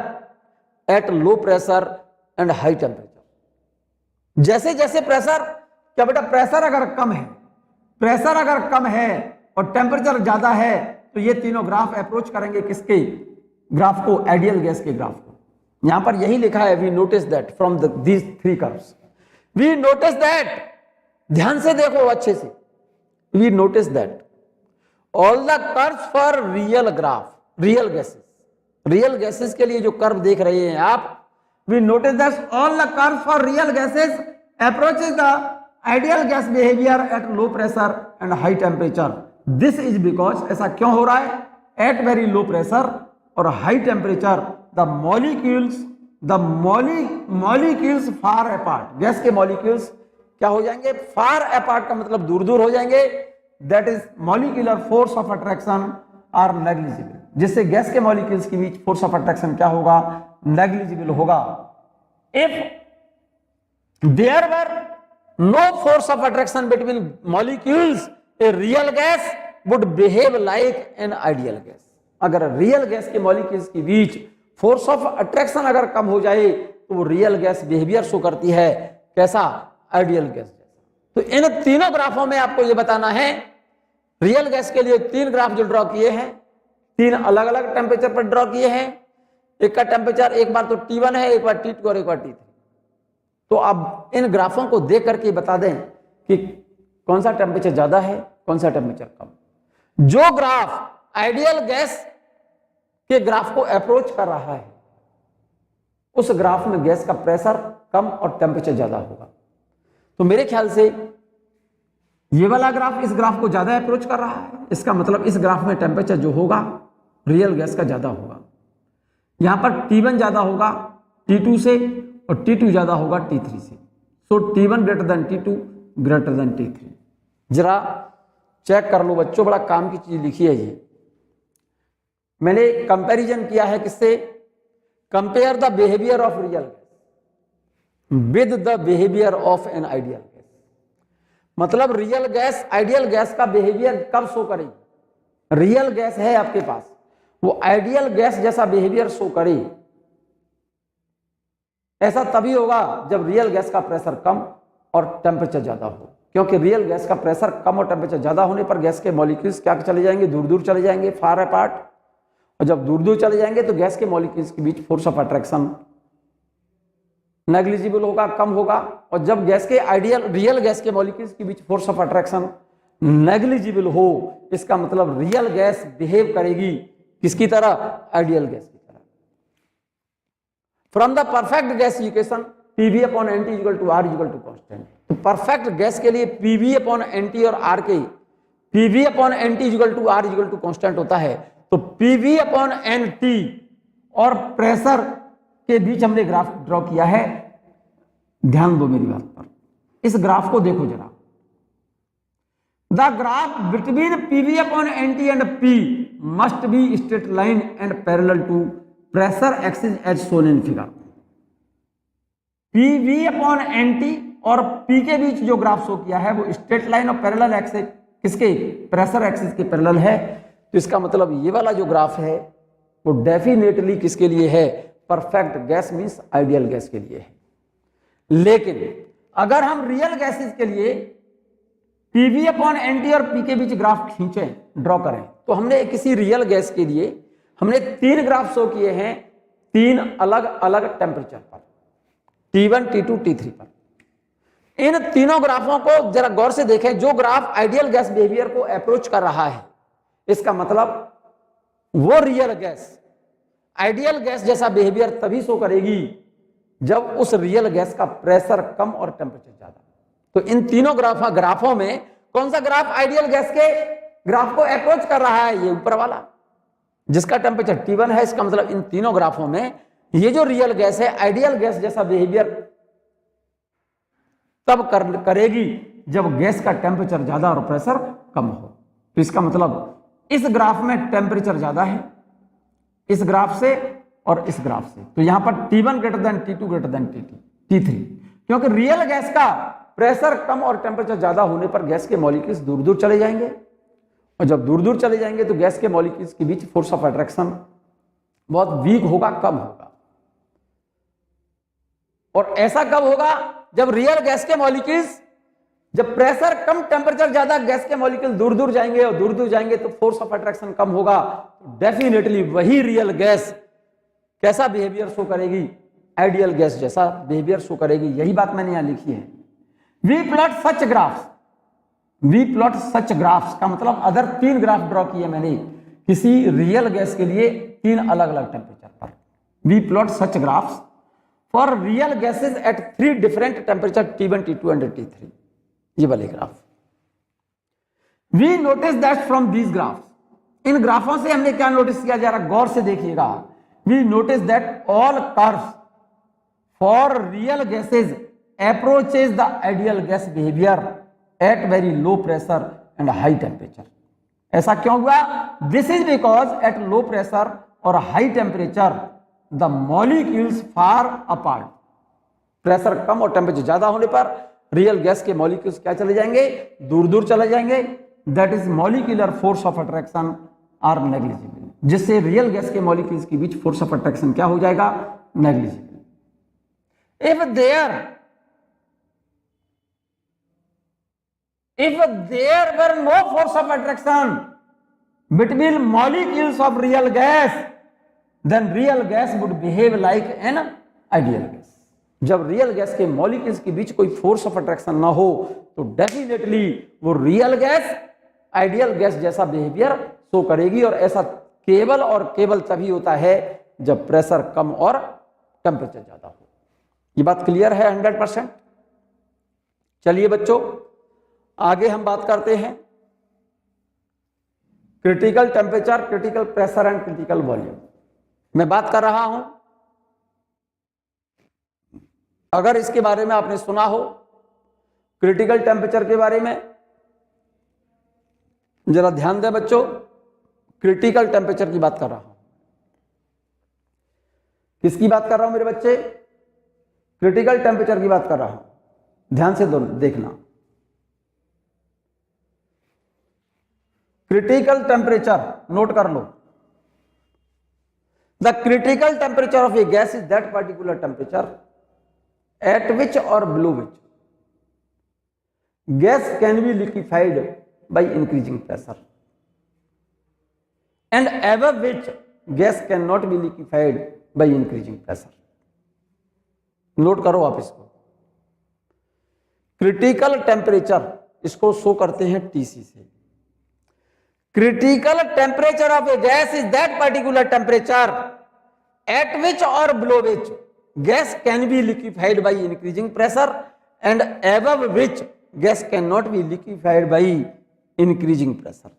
at low pressure and high temperature. जैसे जैसे प्रेशर, क्या बेटा प्रेशर अगर कम है और टेम्परेचर ज्यादा है तो ये तीनों ग्राफ अप्रोच करेंगे किसके ग्राफ को? आइडियल गैस के ग्राफ को। यहां पर यही लिखा है we notice that from these 3 curves, we notice that, ध्यान से देखो अच्छे से, we notice that all the curves for real gases के लिए जो कर्व देख रहे हैं आप, we notice that all the curves for real gases approaches the ideal gas behaviour at low pressure and high temperature. This is because, ऐसा क्यों हो रहा है? एट वेरी लो प्रेशर और high temperature the molecules far apart, gas के मॉलिक्यूल्स क्या हो जाएंगे? फार अपार्ट का मतलब दूर दूर हो जाएंगे। That is molecular force of attraction are negligible, जिससे गैस के मॉलिक्यूल्स के बीच फोर्स ऑफ अट्रैक्शन क्या होगा? नेग्लिजिबल होगा। If there were no force of attraction between molecules, a real gas would behave like an ideal gas. अगर रियल गैस के मॉलिक्यूल्स के बीच फोर्स ऑफ अट्रैक्शन अगर कम हो जाए तो वो रियल गैस बिहेवियर शो करती है कैसा? आइडियल गैस जैसा। तो इन तीनों ग्राफों में आपको ये बताना है, रियल गैस के लिए 3 ग्राफ जो ड्रॉ किए हैं, 3 अलग अलग टेम्परेचर पर ड्रॉ किए हैं। एक का टेम्परेचर एक बार तो T1 है, एक बार T2 और एक बार T3। तो अब इन ग्राफों को देख करके बता दें कि कौन सा टेम्परेचर ज्यादा है, कौन सा टेम्परेचर कम। जो ग्राफ आइडियल गैस के ग्राफ को अप्रोच कर रहा है उस ग्राफ में गैस का प्रेशर कम और टेम्परेचर ज्यादा होगा। तो मेरे ख्याल से ये वाला ग्राफ इस ग्राफ को ज्यादा अप्रोच कर रहा है, इसका मतलब इस ग्राफ में टेम्परेचर जो होगा रियल गैस का ज्यादा होगा। यहां पर T1 ज्यादा होगा T2 से और T2 ज्यादा होगा T3 से। सो T1 greater than T2 greater than T3। जरा चेक कर लो बच्चों, बड़ा काम की चीज लिखी है ये। मैंने कंपैरिजन किया है किससे? Compare the behaviour of real gas with the behaviour of an ideal gas. मतलब रियल गैस आइडियल गैस का बिहेवियर कब शो करेगी? रियल गैस है आपके पास, वो आइडियल गैस जैसा बिहेवियर शो करे, ऐसा तभी होगा जब रियल गैस का प्रेशर कम और टेम्परेचर ज्यादा हो। क्योंकि रियल गैस का प्रेशर कम और टेम्परेचर ज्यादा होने पर गैस के मॉलिक्यूल्स क्या चले जाएंगे? दूर दूर चले जाएंगे, फार अपार्ट। और जब दूर दूर चले जाएंगे तो गैस के मॉलिक्यूल्स के बीच फोर्स ऑफ अट्रैक्शन नेग्लिजिबल होगा, कम होगा। और जब गैस के रियल गैस के मॉलिक्यूल्स के बीच फोर्स ऑफ अट्रैक्शन नेग्लिजिबल हो, इसका मतलब रियल गैस बिहेव करेगी किसकी तरह? आइडियल गैस की तरह। From the perfect gas equation PV upon NT equal to R equal to constant. तो परफेक्ट गैस के लिए PV अपॉन NT और R के PV upon NT equal to R equal to constant होता है। तो PV अपॉन NT और प्रेशर के बीच हमने ग्राफ ड्रॉ किया है। ध्यान दो मेरी बात पर, इस ग्राफ को देखो जरा। The graph between PV upon NT and P must be straight line and parallel to pressure axis as shown in figure. PV upon NT और P के बीच जो ग्राफ शो किया है वो स्ट्रेट लाइन और पैरेलल एक्सिस किसके? प्रेशर एक्सिस के पैरेलल है। तो इसका मतलब ये वाला जो ग्राफ है वो डेफिनेटली किसके लिए है? Perfect gas means ideal gas के लिए है। लेकिन अगर हम रियल गैसेस के लिए PV अपॉन NT और P के बीच ग्राफ खींचें, ड्रॉ करें, तो हमने किसी रियल गैस के लिए हमने 3 ग्राफ शो किए हैं 3 अलग अलग टेम्परेचर पर, T1, T2, T3 पर। इन तीनों ग्राफों को जरा गौर से देखें। जो ग्राफ आइडियल गैस बिहेवियर को अप्रोच कर रहा है, इसका मतलब वो रियल गैस आइडियल गैस जैसा बिहेवियर तभी शो करेगी जब उस रियल गैस का प्रेशर कम और टेम्परेचर ज्यादा। तो इन तीनों ग्राफों में कौन सा ग्राफ आइडियल गैस के ग्राफ को अप्रोच कर रहा है? ये ऊपर वाला, जिसका टेम्परेचर T1 है। इसका मतलब इन तीनों ग्राफों में ये जो रियल गैस है आइडियल गैस जैसा बिहेवियर तब करेगी जब गैस का टेम्परेचर ज्यादा और प्रेशर कम हो। तो इसका मतलब इस ग्राफ में टेम्परेचर ज्यादा है इस ग्राफ से और इस ग्राफ से। तो यहां पर T1 greater than T2 greater than T3, क्योंकि रियल गैस का प्रेशर कम और टेम्परेचर ज्यादा होने पर गैस के मॉलिक्यूल्स दूर दूर चले जाएंगे, और जब दूर दूर चले जाएंगे तो गैस के मॉलिक्यूल्स के बीच फोर्स ऑफ अट्रैक्शन बहुत वीक होगा, कम होगा। और ऐसा कब होगा? जब रियल गैस के मॉलिक्यूल्स, जब प्रेशर कम टेम्परेचर ज्यादा, गैस के मॉलिक्यूल दूर दूर जाएंगे, और दूर दूर जाएंगे तो फोर्स ऑफ अट्रैक्शन कम होगा। तो डेफिनेटली वही रियल गैस कैसा बिहेवियर शो करेगी? आइडियल गैस जैसा बिहेवियर शो करेगी। यही बात मैंने यहां लिखी है। वी प्लॉट सच ग्राफ्स का मतलब अदर 3 ग्राफ ड्रॉ किए मैंने किसी रियल गैस के लिए 3 अलग अलग टेम्परेचर पर। We plot such graphs for real gases at 3 different temperature T1, T2 and T3। ये वाले graph. We notice that from these graphs, इन ग्राफों से हमने क्या नोटिस किया? जरा गौर से देखिएगा। We notice that all curves for real gases approaches the ideal gas behaviour at very low pressure and high temperature. ऐसा क्यों हुआ? This is because at low pressure और high temperature the molecules far apart. Pressure कम और टेम्परेचर ज्यादा होने पर रियल गैस के मॉलिक्यूल्स क्या चले जाएंगे? दूर दूर चले जाएंगे। That is molecular force of attraction are negligible, जिससे रियल गैस के मॉलिक्यूल्स के बीच फोर्स ऑफ अट्रैक्शन क्या हो जाएगा? Negligible. If there were no force of attraction between molecules of real gas, then real gas would behave like an ideal gas. जब रियल गैस के मॉलिक्यूल्स के बीच कोई फोर्स ऑफ अट्रैक्शन ना हो तो डेफिनेटली वो रियल गैस आइडियल गैस जैसा बिहेवियर शो करेगी। और ऐसा केवल और केवल तभी होता है जब प्रेशर कम और टेम्परेचर ज्यादा हो। ये बात क्लियर है 100%? चलिए बच्चों, आगे हम बात करते हैं critical temperature, critical pressure and critical volume. मैं बात कर रहा हूं, अगर इसके बारे में आपने सुना हो, क्रिटिकल टेम्परेचर के बारे में जरा ध्यान दें बच्चों। क्रिटिकल टेम्परेचर की बात कर रहा हूं। किसकी बात कर रहा हूं मेरे बच्चे? क्रिटिकल टेम्परेचर की बात कर रहा हूं। ध्यान से देखना। क्रिटिकल टेम्परेचर नोट कर लो। The critical temperature of a gas is that particular temperature at which or below which gas can be liquefied by increasing pressure and above which gas cannot be liquefied by increasing pressure। Note करो आप इसको। क्रिटिकल टेम्परेचर इसको शो करते हैं TC से। Critical temperature of a gas is that particular temperature at which or below which gas can be liquefied by increasing pressure and above which gas cannot be liquefied by increasing pressure।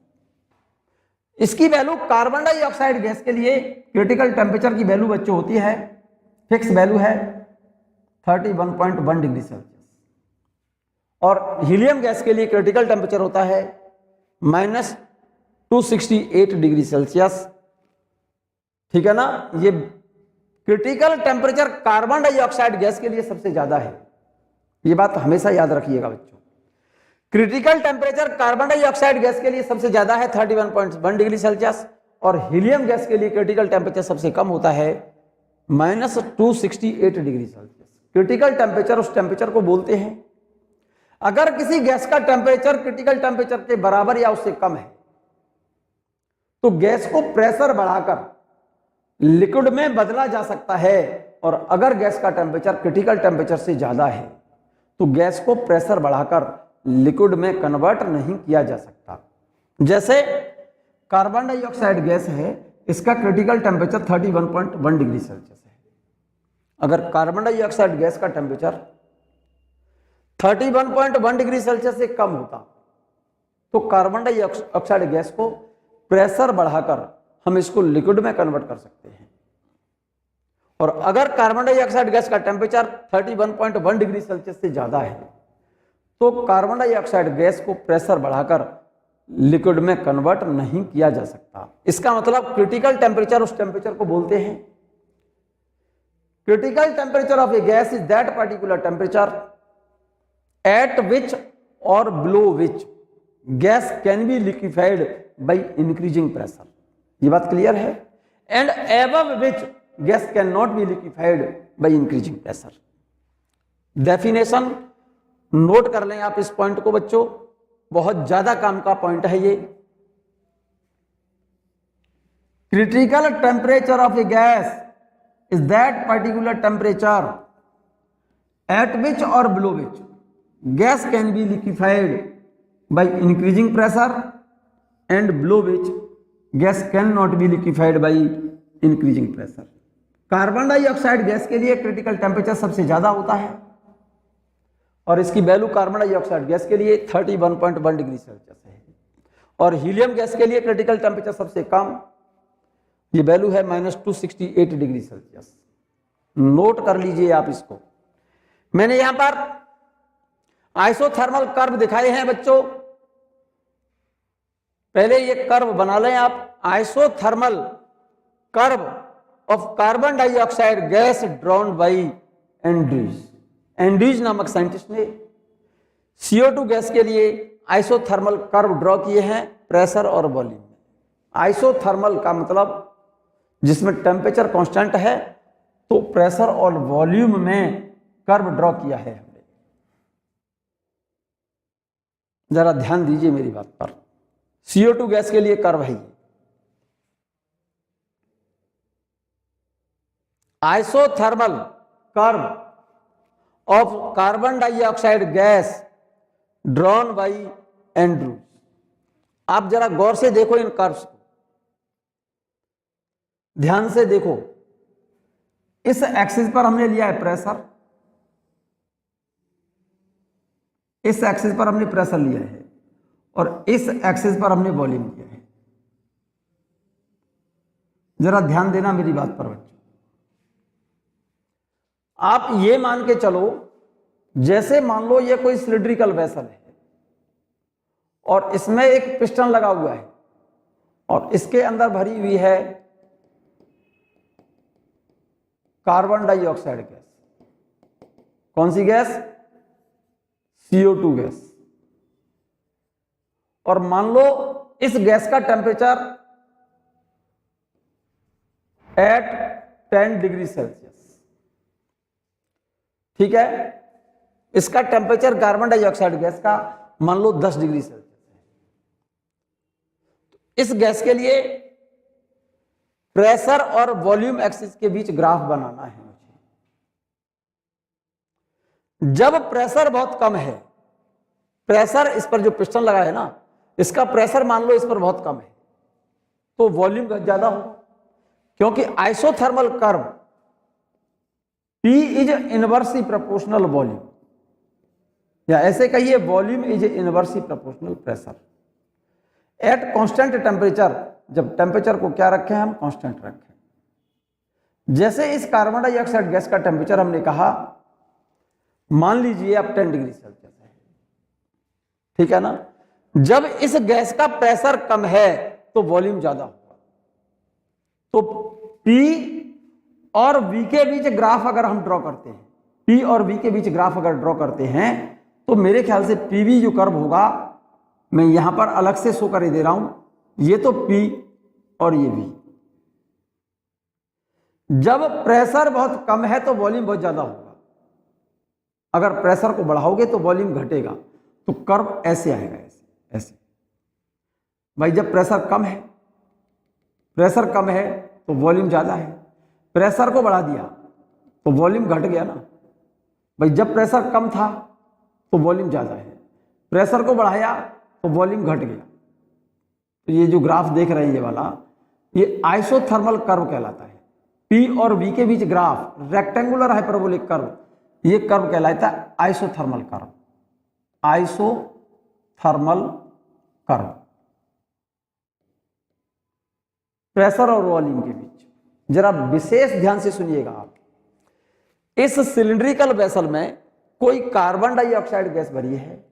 इसकी वैल्यू कार्बन डाइऑक्साइड गैस के लिए क्रिटिकल टेम्परेचर की वैल्यू बच्चों होती है, फिक्स वैल्यू है 31.1 डिग्री सेल्सियस, और हीलियम गैस के लिए क्रिटिकल टेम्परेचर होता है -268 डिग्री सेल्सियस। ठीक है ना? ये critical temperature carbon dioxide gas के लिए सबसे ज्यादा है। ये बात हमेशा याद रखिएगा बच्चों। Critical temperature carbon dioxide gas के लिए सबसे ज्यादा है 31.1 डिग्री सेल्सियस, और हीलियम गैस के लिए क्रिटिकल टेम्परेचर सबसे कम होता है -268 डिग्री सेल्सियस। क्रिटिकल टेम्परेचर उस टेम्परेचर को बोलते हैं अगर किसी गैस का टेम्परेचर क्रिटिकल टेम्परेचर के बराबर या उससे कम है तो गैस को प्रेशर बढ़ाकर लिक्विड में बदला जा सकता है, और अगर गैस का टेम्परेचर क्रिटिकल टेम्परेचर से ज्यादा है तो गैस को प्रेशर बढ़ाकर लिक्विड में कन्वर्ट नहीं किया जा सकता। जैसे कार्बन डाइऑक्साइड गैस है, इसका क्रिटिकल टेम्परेचर 31.1 डिग्री सेल्सियस है। अगर कार्बन डाइऑक्साइड गैस का टेम्परेचर 31.1 डिग्री सेल्सियस से कम होता तो कार्बन डाइऑक्साइड गैस को प्रेशर बढ़ाकर हम इसको लिक्विड में कन्वर्ट कर सकते हैं। और अगर कार्बन डाइऑक्साइड गैस का टेम्परेचर 31.1 डिग्री सेल्सियस से ज्यादा है तो कार्बन डाइऑक्साइड गैस को प्रेशर बढ़ाकर लिक्विड में कन्वर्ट नहीं किया जा सकता। इसका मतलब क्रिटिकल टेम्परेचर उस टेम्परेचर को बोलते हैं, critical temperature of a gas is that particular temperature at which or below which gas can be liquefied by increasing pressure. ये बात क्लियर है। And above which gas can not be liquefied by increasing pressure. Definition note कर लें आप इस पॉइंट को बच्चों, बहुत ज्यादा काम का पॉइंट है ये। Critical temperature of a gas is that particular temperature at which or below which gas can be liquefied by increasing pressure and below which gas can not be liquefied by increasing pressure. Carbon dioxide gas के लिए क्रिटिकल टेम्परेचर सबसे ज्यादा होता है और इसकी वैल्यू कार्बन डाइऑक्साइड गैस के लिए 31.1 डिग्री सेल्सियस है। और हीलियम गैस के लिए क्रिटिकल टेम्परेचर सबसे कम, ये वैल्यू है -268 डिग्री सेल्सियस। नोट कर लीजिए आप इसको। मैंने यहां पर आइसोथर्मल कर्व दिखाए हैं बच्चों, पहले ये कर्व बना लें आप। Isothermal curve of carbon dioxide gas drawn by Andries. Andries नामक साइंटिस्ट ने CO2 गैस के लिए आइसोथर्मल कर्व ड्रॉ किए हैं प्रेशर और वॉल्यूम में। आइसोथर्मल का मतलब जिसमें टेम्परेचर कांस्टेंट है, तो प्रेशर और वॉल्यूम में कर्व ड्रॉ किया है हमने। जरा ध्यान दीजिए मेरी बात पर। CO2 गैस के लिए कर्व है ये। Isothermal curve of carbon dioxide gas drawn by Andrews. आप जरा गौर से देखो इन कर्व्स को, ध्यान से देखो। इस एक्सिस पर हमने लिया है प्रेशर, इस एक्सिस पर हमने प्रेशर लिया है और इस एक्सिस पर हमने वॉल्यूम लिया है। जरा ध्यान देना मेरी बात पर बच्चों। आप ये मान के चलो, जैसे मान लो ये कोई सिलिंड्रिकल वेसल है और इसमें एक पिस्टन लगा हुआ है और इसके अंदर भरी हुई है कार्बन डाइऑक्साइड गैस। कौन सी गैस? CO2 gas. और मान लो इस गैस का टेम्परेचर एट 10 डिग्री सेल्सियस, ठीक है। इसका टेम्परेचर कार्बन डाइऑक्साइड गैस का मान लो 10 डिग्री सेल्सियस है। इस गैस के लिए प्रेशर और वॉल्यूम एक्सिस के बीच ग्राफ बनाना है मुझे। जब प्रेशर बहुत कम है, प्रेशर इस पर जो पिस्टन लगा है ना, इसका प्रेशर मान लो इस पर बहुत कम है, तो वॉल्यूम ज्यादा होगा, क्योंकि isothermal curve P is inversely proportional volume, या ऐसे कहिए volume is inversely proportional pressure at constant temperature. जब टेम्परेचर को क्या रखें हम? कांस्टेंट रखें। जैसे इस कार्बन डाइऑक्साइड गैस का टेम्परेचर हमने कहा, मान लीजिए अब 10 डिग्री सेल्सियस है, ठीक है ना। जब इस गैस का प्रेशर कम है तो वॉल्यूम ज्यादा होगा। तो P और V के बीच ग्राफ अगर हम ड्रॉ करते हैं, P और V के बीच ग्राफ अगर ड्रॉ करते हैं, तो मेरे ख्याल से PV जो कर्व होगा, मैं यहां पर अलग से शो कर दे रहा हूं, ये तो P और ये V। जब प्रेशर बहुत कम है तो वॉल्यूम बहुत ज्यादा होगा, अगर प्रेशर को बढ़ाओगे तो वॉल्यूम घटेगा, तो कर्व ऐसे आएगा, ऐसे ऐसे। भाई जब प्रेशर कम है, प्रेशर कम है तो वॉल्यूम ज्यादा है, प्रेशर को बढ़ा दिया तो वॉल्यूम घट गया ना। भाई जब प्रेशर कम था तो वॉल्यूम ज्यादा है, प्रेशर को बढ़ाया तो वॉल्यूम घट गया। तो ये जो ग्राफ देख रहे हैं ये वाला, ये आइसोथर्मल कर्व कहलाता है। पी और वी के बीच ग्राफ रेक्टेंगुलर हाइपरबोलिक कर्व, ये कर्व कहलाता है isothermal curve, isothermal curve, pressure और वॉल्यूम के बीच। जरा विशेष ध्यान से सुनिएगा आप, इस सिलिंड्रिकल वेसल में कोई कार्बन डाइऑक्साइड गैस भरी है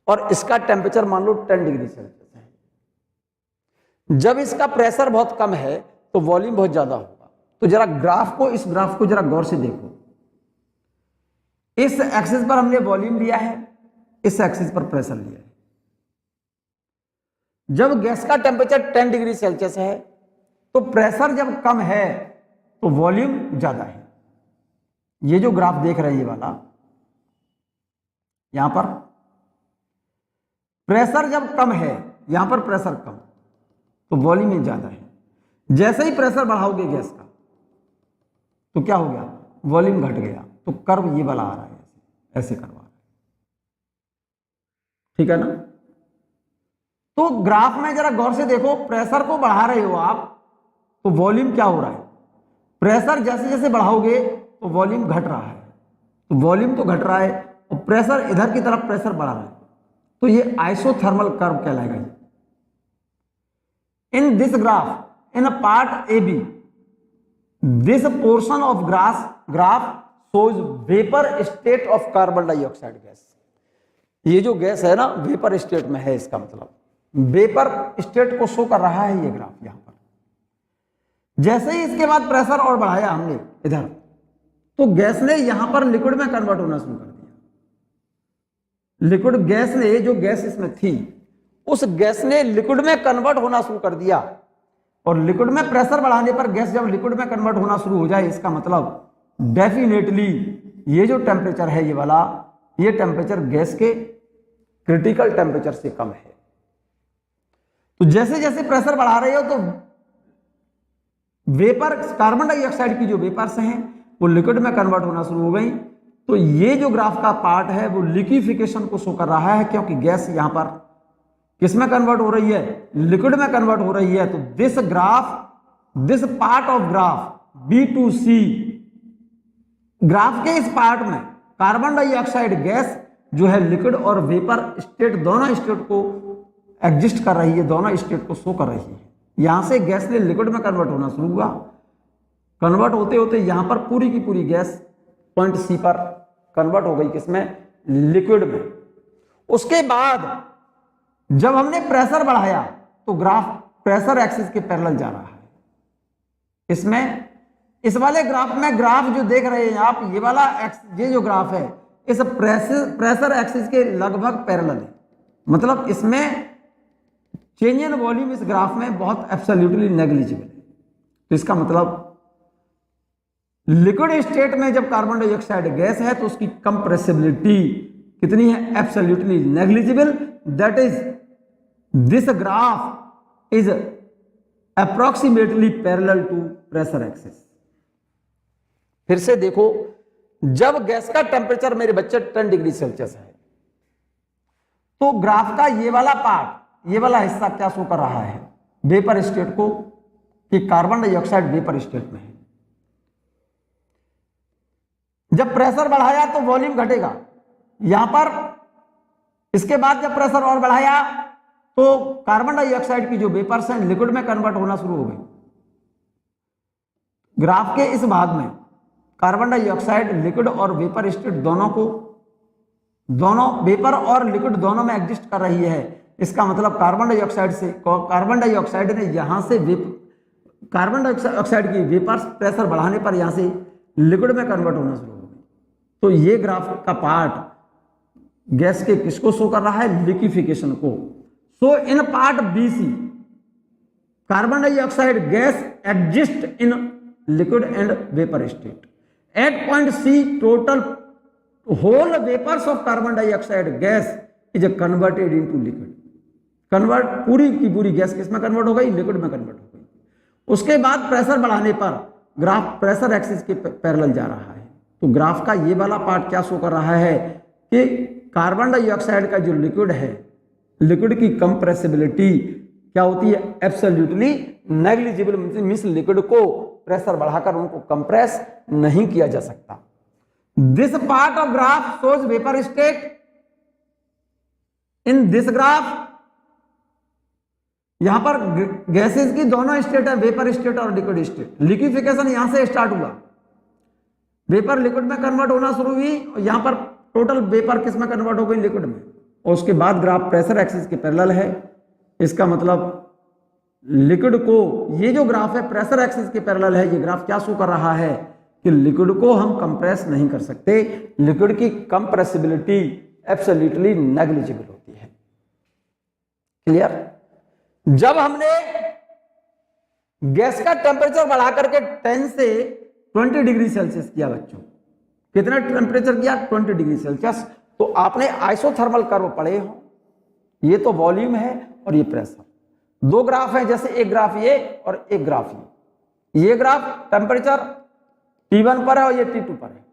और इसका टेम्परेचर मान लो 10 डिग्री सेल्सियस है। जब इसका प्रेशर बहुत कम है तो वॉल्यूम बहुत ज्यादा होगा। तो जरा इस ग्राफ को जरा गौर से देखो। इस एक्सिस पर हमने वॉल्यूम लिया है, इस एक्सिस पर प्रेशर लिया है। जब गैस का टेम्परेचर 10 डिग्री सेल्सियस है तो प्रेशर जब कम है तो वॉल्यूम ज्यादा है। ये जो ग्राफ देख रहे हैं ये वाला, यहां पर प्रेशर जब कम है, यहां पर प्रेशर कम तो वॉल्यूम ज्यादा है। जैसे ही प्रेशर बढ़ाओगे गैस का तो क्या हो गया, वॉल्यूम घट गया। तो कर्व ये वाला आ रहा है, ऐसे कर्व आ रहा है, ठीक है ना। तो ग्राफ में जरा गौर से देखो, प्रेशर को बढ़ा रहे हो आप तो वॉल्यूम क्या हो रहा है, प्रेशर जैसे जैसे बढ़ाओगे तो वॉल्यूम घट रहा है। तो वॉल्यूम तो घट रहा है और प्रेशर इधर की तरफ प्रेशर बढ़ा रहा है, तो ये आइसोथर्मल कर्व कहलाएगा। In this graph, in part A B, this portion of graph shows vapour state of carbon dioxide gas. ये जो गैस है ना वेपर स्टेट में है, इसका मतलब वेपर स्टेट को शो कर रहा है ये ग्राफ यहां पर। जैसे ही इसके बाद प्रेशर और बढ़ाया हमने इधर, तो गैस ने यहां पर लिक्विड में कन्वर्ट होना शुरू कर दिया। लिक्विड गैस ने, जो गैस इसमें थी उस गैस ने लिक्विड में कन्वर्ट होना शुरू कर दिया। और लिक्विड में प्रेशर बढ़ाने पर गैस जब लिक्विड में कन्वर्ट होना शुरू हो जाए, इसका मतलब डेफिनेटली ये जो टेम्परेचर है ये वाला, ये टेम्परेचर गैस के क्रिटिकल टेम्परेचर से कम है। तो जैसे जैसे प्रेशर बढ़ा रहे हो तो वेपर, कार्बन डाइऑक्साइड की जो वेपर्स हैं वो लिक्विड में कन्वर्ट होना शुरू हो गई। तो ये जो ग्राफ का पार्ट है वो लिक्विफिकेशन को शो कर रहा है, क्योंकि गैस यहां पर किस में कन्वर्ट हो रही है, लिक्विड में कन्वर्ट हो रही है। तो this part of graph B2C, graph के इस पार्ट में कार्बन डाइऑक्साइड गैस जो है लिक्विड और वेपर स्टेट दोनों स्टेट को एग्जिस्ट कर रही है, दोनों स्टेट को शो कर रही है। यहां से गैस ने लिक्विड में कन्वर्ट होना शुरू हुआ, कन्वर्ट होते होते यहां पर पूरी की पूरी गैस पॉइंट C पर कन्वर्ट हो गई, किसमें, लिक्विड में। उसके बाद जब हमने प्रेशर बढ़ाया तो ग्राफ प्रेशर एक्सिस के पैरेलल जा रहा है। इसमें इस वाले ग्राफ में, ग्राफ जो देख रहे हैं आप, ये वाला ये जो ग्राफ है इस प्रेशर एक्सिस के लगभग पैरेलल है। मतलब इसमें चेंज इन वॉल्यूम इस ग्राफ में बहुत एब्सोल्युटली नेग्लिजिबल है। तो इसका मतलब लिक्विड स्टेट में जब कार्बन डाइऑक्साइड गैस है तो उसकी कंप्रेसिबिलिटी कितनी है, absolutely negligible. That is this graph is approximately parallel to pressure axis. फिर से देखो, जब गैस का टेम्परेचर मेरे बच्चे 10 डिग्री सेल्सियस है तो ग्राफ का ये वाला पार्ट, ये वाला हिस्सा क्या शो कर रहा है, वेपर स्टेट को, कि कार्बन डाइऑक्साइड वेपर स्टेट में है। जब प्रेशर बढ़ाया तो वॉल्यूम घटेगा यहां पर। इसके बाद जब प्रेशर और बढ़ाया तो कार्बन डाइऑक्साइड की जो वेपर्स हैं लिक्विड में कन्वर्ट होना शुरू हो गई। ग्राफ के इस भाग में कार्बन डाइऑक्साइड लिक्विड और वेपर स्टेट दोनों वेपर और लिक्विड दोनों में एग्जिस्ट कर रही है। इसका मतलब कार्बन डाइऑक्साइड ने यहां से कार्बन डाइऑक्साइड की वेपर्स प्रेशर बढ़ाने पर यहां से लिक्विड में कन्वर्ट होना शुरू हो गई। तो ये ग्राफ का पार्ट गैस के किसको शो कर रहा है, लिक्विफिकेशन को। So in part BC carbon dioxide gas exist in liquid and vapour state. At point C total whole vapours of carbon dioxide gas is converted into liquid. Convert पूरी की पूरी गैस किसमें कन्वर्ट हो गई, लिक्विड में कन्वर्ट हो गई। उसके बाद प्रेशर बढ़ाने पर ग्राफ प्रेशर एक्सिस के पैरेलल जा रहा है। तो ग्राफ का ये वाला पार्ट क्या शो कर रहा है कि कार्बन डाइऑक्साइड का जो लिक्विड है, लिक्विड की कंप्रेसिबिलिटी क्या होती है, एब्सोल्युटली नेग्लिजिबल, मींस लिक्विड को प्रेशर बढ़ाकर उनको कंप्रेस नहीं किया जा सकता। This part of graph shows vapour state. In this graph, यहां पर गैसेस की दोनों स्टेट है, वेपर स्टेट और लिक्विड स्टेट। लिक्विफिकेशन यहां से स्टार्ट हुआ, वेपर लिक्विड में कन्वर्ट होना शुरू हुई, और यहां पर टोटल वेपर किस में कन्वर्ट हो गई, लिक्विड में। और उसके बाद ग्राफ प्रेशर एक्सिस के पैरेलल है। इसका मतलब लिक्विड को, ये जो ग्राफ है प्रेशर एक्सिस के पैरेलल है, ये ग्राफ क्या शो कर रहा है कि लिक्विड को हम कंप्रेस नहीं कर सकते, लिक्विड की कंप्रेसिबिलिटी एब्सोल्युटली नेग्लिजिबल होती है। क्लियर? जब हमने गैस का टेम्परेचर बढ़ा करके 10 से 20 डिग्री सेल्सियस किया बच्चों, कितना टेम्परेचर किया, 20 डिग्री सेल्सियस, तो आपने आइसोथर्मल कर्व पढ़े हो। ये तो वॉल्यूम है और ये प्रेशर, दो ग्राफ है, जैसे एक ग्राफ ये और एक ग्राफ ये ग्राफ टेम्परेचर T1 पर है और ये T2 पर है।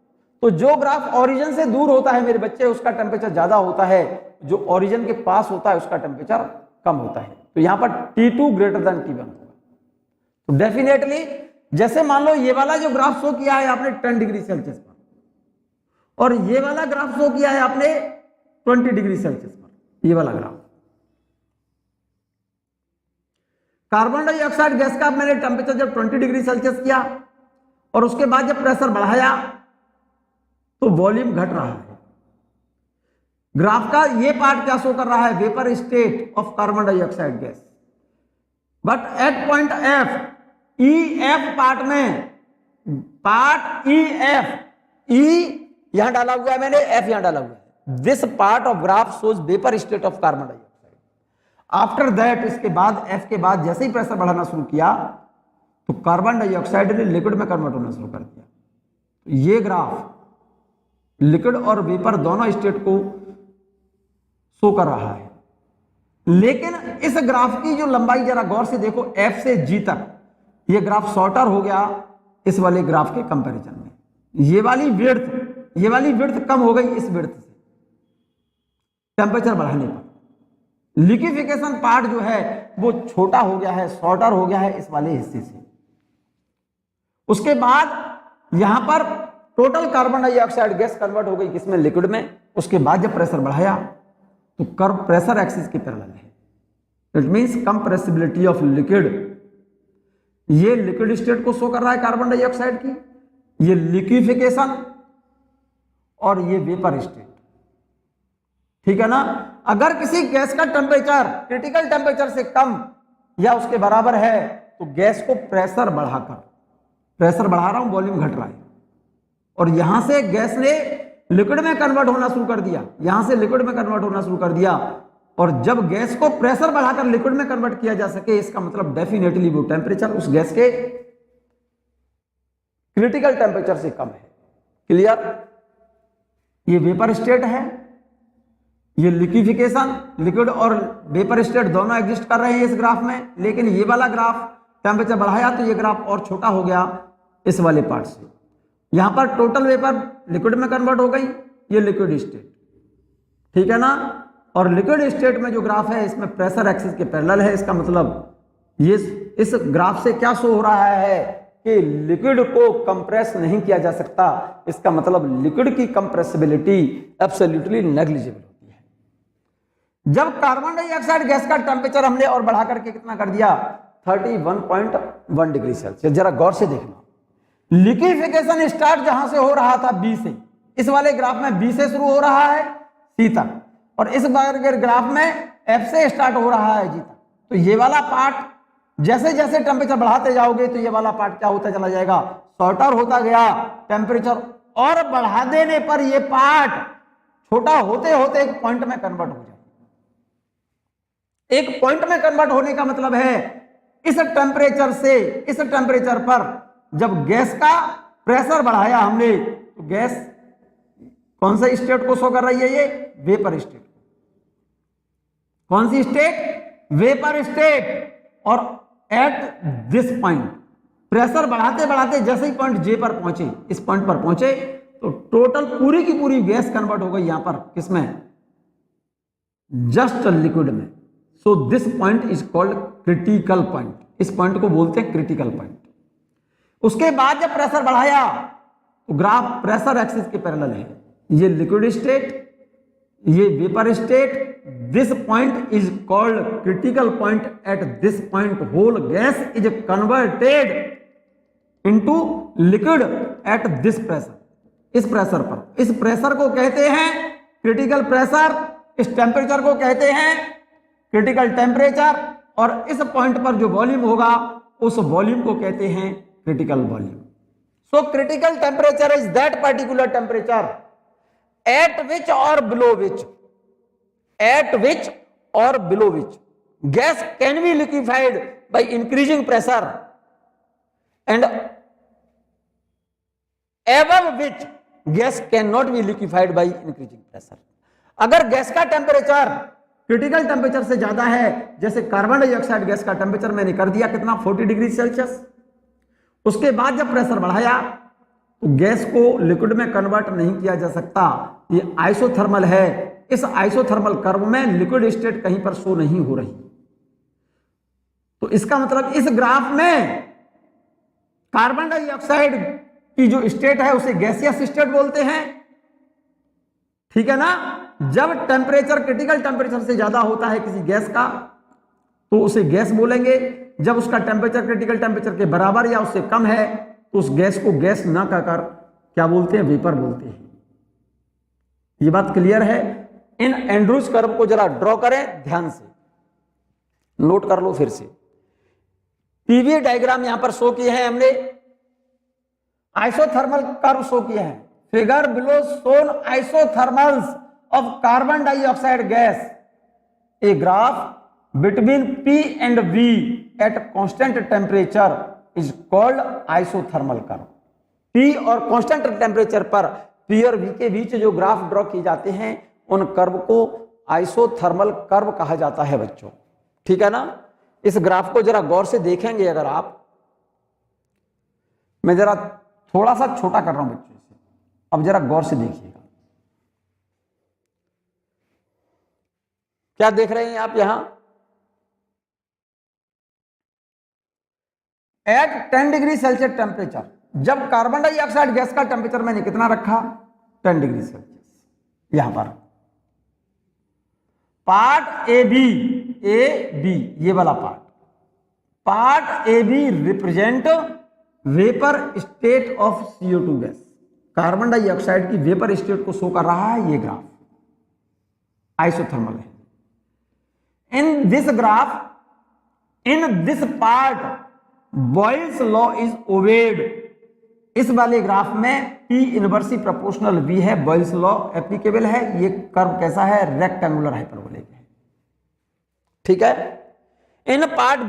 तो जो ग्राफ ओरिजिन से दूर होता है मेरे बच्चे, उसका टेम्परेचर ज्यादा होता है, जो ओरिजिन के पास होता है उसका टेम्परेचर कम होता है। तो यहां पर T2 ग्रेटर देन T1 होगा। तो डेफिनेटली जैसे मान लो ये वाला जो ग्राफ शो किया है आपने 10 डिग्री सेल्सियस पर, और ये वाला ग्राफ शो किया है आपने 20 डिग्री सेल्सियस पर, ये वाला ग्राफ। कार्बन डाइऑक्साइड गैस का मैंने टेम्परेचर जब 20 डिग्री सेल्सियस किया और उसके बाद जब प्रेशर बढ़ाया तो वॉल्यूम घट रहा है। ग्राफ का ये पार्ट क्या शो कर रहा है, vapour state of carbon dioxide gas. But at point F, E F part में, पार्ट ई एफ, ई यहां डाला हुआ है मैंने, एफ यहां डाला हुआ है। This part of graph shows vapour state of carbon dioxide. After that, इसके बाद एफ के बाद जैसे ही प्रेशर बढ़ाना शुरू किया तो कार्बन डाइऑक्साइड ने लिक्विड में कन्वर्ट होना शुरू कर दिया। तो ये ग्राफ लिक्विड और वेपर दोनों स्टेट को शो कर रहा है। लेकिन इस ग्राफ की जो लंबाई जरा गौर से देखो, एफ से जी तक, ये ग्राफ शॉर्टर हो गया इस वाले ग्राफ के कंपैरिजन में। ये वाली विड्थ कम हो गई इस विड्थ से टेम्परेचर बढ़ाने पर। लिक्विफिकेशन पार्ट जो है वो छोटा हो गया है, शॉर्टर हो गया है इस वाले हिस्से से। उसके बाद यहां पर total carbon dioxide gas convert हो गई किसमें, लिक्विड में। उसके बाद जब प्रेशर बढ़ाया तो कर्व प्रेशर एक्सिस के पैरेलल है। It means compressibility of liquid, ये लिक्विड स्टेट को शो कर रहा है कार्बन डाइऑक्साइड की, ये लिक्विफिकेशन और ये वेपर स्टेट। ठीक है ना? अगर किसी गैस का टेम्परेचर क्रिटिकल टेम्परेचर से कम या उसके बराबर है तो गैस को प्रेशर बढ़ाकर, प्रेशर बढ़ा रहा हूं, वॉल्यूम घट रहा है, और यहां से गैस ने लिक्विड में कन्वर्ट होना शुरू कर दिया, यहां से लिक्विड में कन्वर्ट होना शुरू कर दिया। और जब गैस को प्रेशर बढ़ाकर लिक्विड में कन्वर्ट किया जा सके, इसका मतलब डेफिनेटली वो टेम्परेचर उस गैस के क्रिटिकल टेम्परेचर से कम है। क्लियर? ये वेपर स्टेट है, ये लिक्विफिकेशन, लिक्विड और वेपर स्टेट दोनों एग्जिस्ट कर रहे हैं इस ग्राफ में। लेकिन ये वाला ग्राफ टेम्परेचर बढ़ाया तो ये ग्राफ और छोटा हो गया इस वाले पार्ट से। यहां पर टोटल वेपर लिक्विड में कन्वर्ट हो गई, ये लिक्विड स्टेट। ठीक है ना? और लिक्विड स्टेट में जो ग्राफ है इसमें प्रेशर एक्सिस के पैरेलल है। इसका मतलब ये इस ग्राफ से क्या शो हो रहा है कि लिक्विड को कंप्रेस नहीं किया जा सकता। इसका मतलब लिक्विड की कंप्रेसिबिलिटी एब्सोल्युटली नेग्लिजिबल होती है। जब कार्बन डाइऑक्साइड गैस का टेम्परेचर हमने और बढ़ा करके कितना कर दिया, 31.1 डिग्री सेल्सियस। जरा गौर से देखना, लिक्विफिकेशन स्टार्ट जहां से हो रहा था बी से, इस वाले ग्राफ में बी से शुरू हो रहा है सी तक, और इस बार के ग्राफ में एफ से स्टार्ट हो रहा है जी तक। तो ये वाला पार्ट जैसे जैसे टेम्परेचर बढ़ाते जाओगे तो ये वाला पार्ट क्या होता चला जाएगा, शॉर्टर होता गया टेम्परेचर, और बढ़ा देने पर ये पार्ट छोटा होते होते एक पॉइंट में कन्वर्ट हो जाए। एक पॉइंट में कन्वर्ट होने का मतलब है इस टेम्परेचर से इस टेम्परेचर पर जब गैस का प्रेशर बढ़ाया हमने तो गैस कौन सा स्टेट को शो कर रही है, ये वेपर स्टेट। कौन सी स्टेट, वेपर स्टेट। और एट दिस पॉइंट प्रेशर बढ़ाते बढ़ाते जैसे ही पॉइंट जे पर पहुंचे, इस पॉइंट पर पहुंचे तो टोटल पूरी की पूरी गैस कन्वर्ट हो गई यहां पर किसमें, जस्ट लिक्विड में। So this point is called critical point, इस पॉइंट को बोलते हैं क्रिटिकल पॉइंट। उसके बाद जब प्रेशर बढ़ाया तो ग्राफ प्रेशर एक्सिस के पैरेलल है, ये लिक्विड स्टेट, ये vapour state. This point is called critical point. At this point whole gas is converted into liquid at this pressure. इस प्रेशर पर, इस प्रेशर को कहते हैं क्रिटिकल प्रेशर, इस टेम्परेचर को कहते हैं क्रिटिकल टेम्परेचर, और इस पॉइंट पर जो वॉल्यूम होगा उस वॉल्यूम को कहते हैं critical volume. So critical temperature is that particular temperature at which or below which, eight which or below which gas can be liquefied by increasing pressure and above which gas can not be liquefied by increasing pressure. अगर गैस का टेम्परेचर क्रिटिकल टेम्परेचर से ज्यादा है, जैसे कार्बन डाइऑक्साइड गैस का टेम्परेचर मैंने कर दिया कितना, 40 डिग्री सेल्सियस। उसके बाद जब प्रेशर बढ़ाया तो गैस को लिक्विड में कन्वर्ट नहीं किया जा सकता, ये आइसोथर्मल है। इस आइसोथर्मल कर्व में लिक्विड स्टेट कहीं पर शो नहीं हो रही। तो इसका मतलब इस ग्राफ में कार्बन डाइऑक्साइड की जो स्टेट है उसे गैसियस स्टेट बोलते हैं, ठीक है ना। जब टेम्परेचर क्रिटिकल टेम्परेचर से ज्यादा होता है किसी गैस का तो उसे गैस बोलेंगे। जब उसका टेम्परेचर क्रिटिकल टेम्परेचर के बराबर या उससे कम है तो उस गैस को गैस ना कहकर क्या बोलते हैं, वेपर बोलते हैं। ये बात क्लियर है। इन एंड्रूज कर्व को जरा ड्रॉ करें ध्यान से, नोट कर लो फिर से। पीवी डायग्राम यहां पर शो किए हैं हमने, आइसोथर्मल कर्व शो किए हैं। Figure below shown isothermals of carbon dioxide gas, a graph between P and V at constant temperature is called isothermal curve। P और constant temperature पर P और V के बीच जो ग्राफ ड्रॉ किए जाते हैं उन कर्व को आइसोथर्मल कर्व कहा जाता है बच्चों, ठीक है ना। इस ग्राफ को जरा गौर से देखेंगे अगर आप, मैं जरा थोड़ा सा छोटा कर रहा हूं बच्चों से, अब जरा गौर से देखिएगा। क्या देख रहे हैं आप यहां, एट 10 डिग्री सेल्सियस टेम्परेचर, जब कार्बन डाइऑक्साइड गैस का टेम्परेचर मैंने कितना रखा, 10 डिग्री सेल्सियस। यहां पर पार्ट ए बी ये वाला part A B represent vapour state of CO2 gas. Carbon dioxide की वेपर स्टेट को शो कर रहा है ये ग्राफ, आइसोथर्मल है। In this graph, in this part, Boyle's law is obeyed। इस वाले ग्राफ में P इनवर्सली प्रोपोर्शनल V है, बॉयल्स लॉ एप्लीकेबल है। ये कर्व कैसा है, रेक्टेंगुलर हाइपरबोलिक है, ठीक है। इन part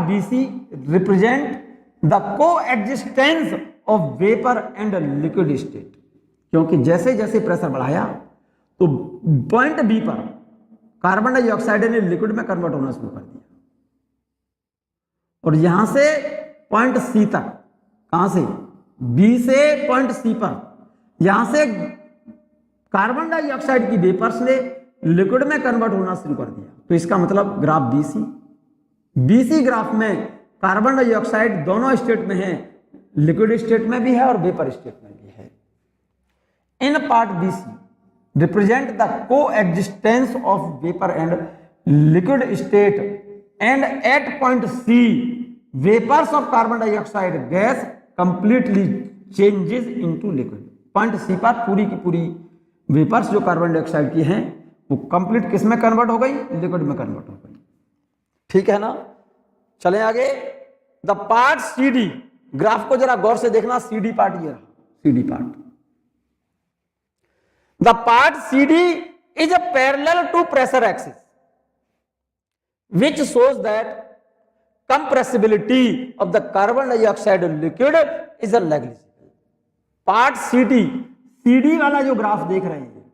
BC represent the coexistence of vapour and liquid state, क्योंकि जैसे जैसे प्रेशर बढ़ाया तो पॉइंट बी पर कार्बन डाइऑक्साइड ने लिक्विड में कन्वर्ट होना शुरू कर दिया, और यहां से पॉइंट सी तक, कहां से, बी से पॉइंट सी पर, यहां से कार्बन डाइऑक्साइड की वेपर्स ने लिक्विड में कन्वर्ट होना शुरू कर दिया। तो इसका मतलब ग्राफ बीसी ग्राफ में कार्बन डाइऑक्साइड दोनों स्टेट में है, लिक्विड स्टेट में भी है और वेपर स्टेट में भी है। इन part BC represent the coexistence of vapor and liquid state, and at point C vapors of carbon dioxide gas completely changes into liquid। Point C पर पूरी की पूरी वेपर्स जो कार्बन डाइऑक्साइड की हैं वो कंप्लीट किस में कन्वर्ट हो गई, लिक्विड में कन्वर्ट हो गई, ठीक है ना। चलें आगे। द पार्ट CD, ग्राफ को जरा गौर से देखना, CD पार्ट ये रहा, CD part. The part CD is a parallel to pressure axis, which shows that compressibility of the carbon dioxide liquid is a negligible। Part CD वाला जो ग्राफ देख रहे हैं,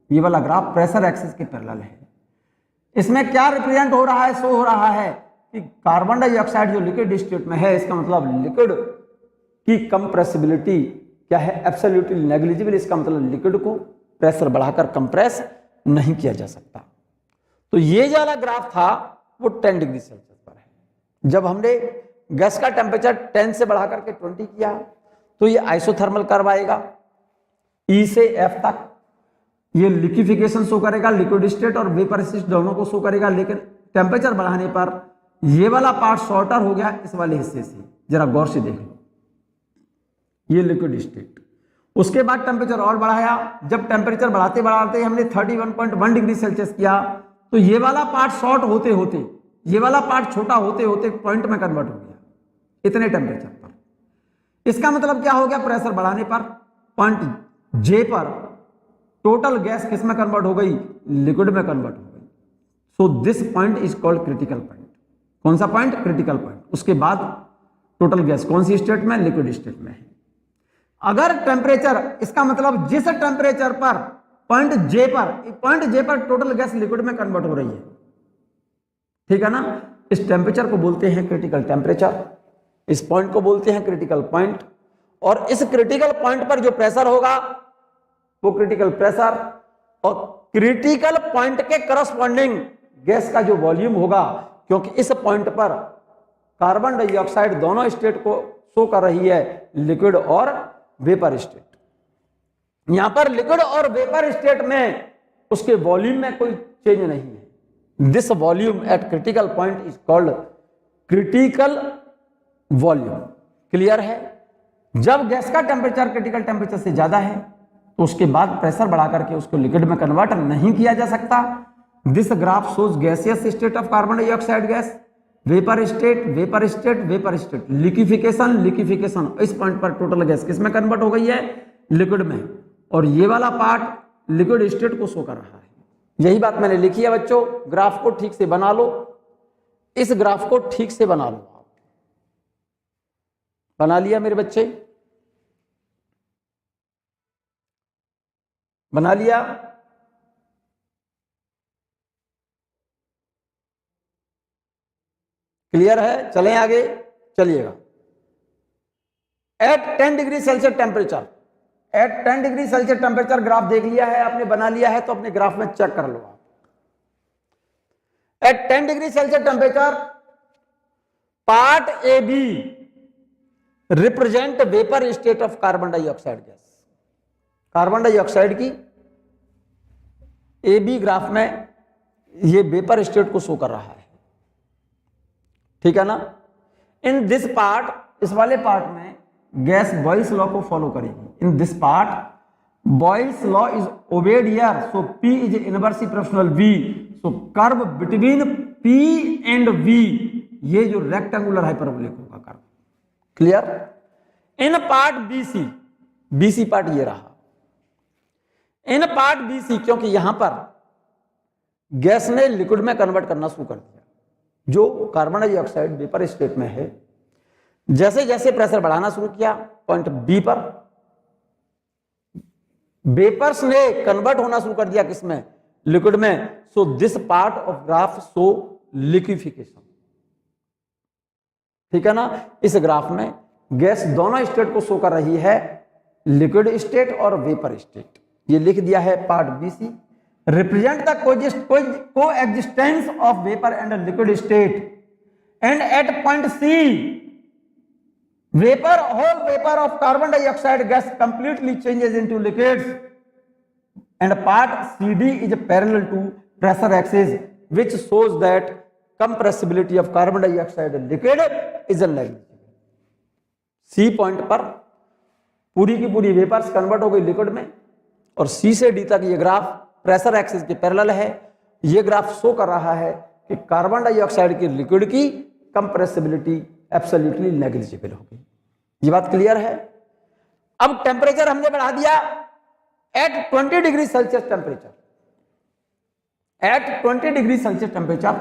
ये वाला ग्राफ प्रेशर एक्सिस के पैरेलल है। इसमें क्या रिप्रेजेंट हो रहा है, शो हो रहा है कि कार्बन डाइऑक्साइड जो लिक्विड स्टेट में है, इसका मतलब लिक्विड की कंप्रेसिबिलिटी क्या है, एब्सोल्युटली नेग्लिजिबल। इसका मतलब लिक्विड को प्रेशर बढ़ाकर कंप्रेस नहीं किया जा सकता। तो ये जो वाला ग्राफ था वो 10 डिग्री सेल्सियस पर है। जब हमने गैस का टेम्परेचर 10 से बढ़ा करके 20 किया तो ये आइसोथर्मल कर्व आएगा E से F तक। ये लिक्विफिकेशन शो करेगा, लिक्विड स्टेट और वेपर स्टेट दोनों को शो करेगा, लेकिन टेम्परेचर बढ़ाने पर ये वाला पार्ट शॉर्टर हो गया इस वाले हिस्से से। जरा गौर से देख लो, ये लिक्विड स्टेट। उसके बाद टेम्परेचर और बढ़ाया, जब टेम्परेचर बढ़ाते बढ़ाते हमने 31.1 डिग्री सेल्सियस किया तो ये वाला पार्ट शॉर्ट होते होते, ये वाला पार्ट छोटा होते होते पॉइंट में कन्वर्ट हो गया इतने टेम्परेचर पर। इसका मतलब क्या हो गया, प्रेशर बढ़ाने पर पॉइंट J पर टोटल गैस किस में कन्वर्ट हो गई, लिक्विड में कन्वर्ट हो गई। So this point is called critical point. कौन सा पॉइंट, क्रिटिकल पॉइंट। उसके बाद टोटल गैस कौन सी स्टेट में, लिक्विड स्टेट में है। अगर टेम्परेचर, इसका मतलब जिस टेम्परेचर पर पॉइंट J पर टोटल गैस लिक्विड में कन्वर्ट हो रही है, ठीक है ना, इस टेम्परेचर को बोलते हैं क्रिटिकल टेम्परेचर, इस पॉइंट को बोलते हैं क्रिटिकल पॉइंट। और इस क्रिटिकल पॉइंट पर जो प्रेशर होगा वो क्रिटिकल प्रेशर, और क्रिटिकल पॉइंट के करस्पॉन्डिंग गैस का जो वॉल्यूम होगा, क्योंकि इस पॉइंट पर कार्बन डाइऑक्साइड दोनों स्टेट को शो कर रही है, लिक्विड और वेपर स्टेट। यहां पर लिक्विड और वेपर स्टेट में उसके वॉल्यूम में कोई चेंज नहीं है। This volume at critical point is called critical volume. Clear है। जब गैस का टेम्परेचर क्रिटिकल टेम्परेचर से ज्यादा है तो उसके बाद प्रेशर बढ़ा करके उसको लिक्विड में कन्वर्ट नहीं किया जा सकता। This graph shows gaseous state of carbon dioxide gas, vapour state, vapour state, vapour state, liquefaction, liquefaction. इस पॉइंट पर टोटल गैस किस में कन्वर्ट हो गई है, लिक्विड में। और ये वाला पार्ट लिक्विड स्टेट को शो कर रहा है। यही बात मैंने लिखी है बच्चों। ग्राफ को ठीक से बना लो, इस ग्राफ को ठीक से बना लो। आप बना लिया मेरे बच्चे, बना लिया। क्लियर है। चलें आगे, चलिएगा। At 10 degree Celsius temperature, at 10 degree Celsius temperature graph देख लिया है आपने, बना लिया है, तो अपने ग्राफ में चेक कर लो आप। At 10 degree Celsius temperature part A B represent vapour state of carbon dioxide gas. Carbon dioxide की ए बी ग्राफ में ये वेपर स्टेट को शो कर रहा है, ठीक है ना। इन दिस पार्ट, इस वाले पार्ट में गैस बॉयल्स लॉ को फॉलो करेगी। In this part Boyle's law is obeyed here, so P is inversely proportional V, so curve between P and V, ये जो रेक्टेंगुलर हाइपरबोलिक होगा curve. Clear. In part BC part ये रहा। इन पार्ट BC, क्योंकि यहां पर गैस ने लिक्विड में कन्वर्ट करना शुरू कर दिया, जो कार्बन डाइऑक्साइड वेपर स्टेट में है। जैसे जैसे प्रेशर बढ़ाना शुरू किया पॉइंट B पर, वेपर्स ने कन्वर्ट होना शुरू कर दिया किसमें, लिक्विड में। So this part of graph show liquefaction, ठीक है ना। इस ग्राफ में गैस दोनों स्टेट को शो कर रही है, लिक्विड स्टेट और वेपर स्टेट। ये लिख दिया है part BC represent the coexistence of vapour and liquid state, and at point C vapor, whole vapor of carbon dioxide gas completely changes into liquids, and part CD is parallel to pressure axis, which shows that compressibility of carbon dioxide liquid is negligible. C point पर पूरी की पूरी वेपर्स कन्वर्ट हो गई लिक्विड में, और C से D तक ये ग्राफ प्रेशर एक्सिस के पैरेलल है। ये ग्राफ शो कर रहा है कि कार्बन डाइऑक्साइड की लिक्विड की कंप्रेसिबिलिटी एब्सोल्युटली नेग्लिजिबल हो गई। ये बात क्लियर है। अब टेम्परेचर हमने बढ़ा दिया at 20 degree Celsius temperature, at 20 degree Celsius temperature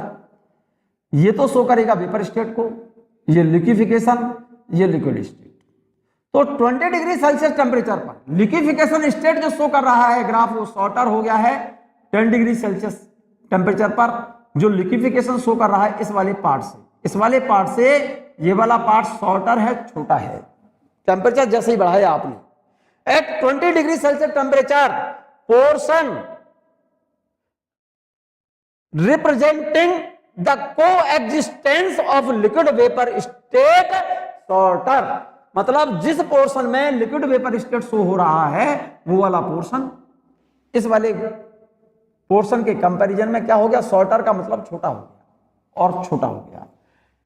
ये तो शो करेगा वेपर स्टेट को, ये लिक्विफिकेशन, ये लिक्विड स्टेट। तो 20 डिग्री सेल्सियस टेम्परेचर पर लिक्विफिकेशन स्टेट जो शो कर रहा है ग्राफ, वो शॉर्टर हो गया है 10 डिग्री सेल्सियस टेम्परेचर पर। जो लिक्विफिकेशन शो कर रहा है इस वाले पार्ट से, इस वाले पार्ट से ये वाला पार्ट शॉर्टर है, छोटा है। टेम्परेचर जैसे ही बढ़ाया आपने, at 20 degree Celsius temperature portion representing the coexistence of liquid vapour state shorter, मतलब जिस पोर्शन में लिक्विड वेपर स्टेट शो हो रहा है वो वाला पोर्शन इस वाले पोर्शन के कंपैरिजन में क्या हो गया, शॉर्टर का मतलब छोटा हो गया और छोटा हो गया।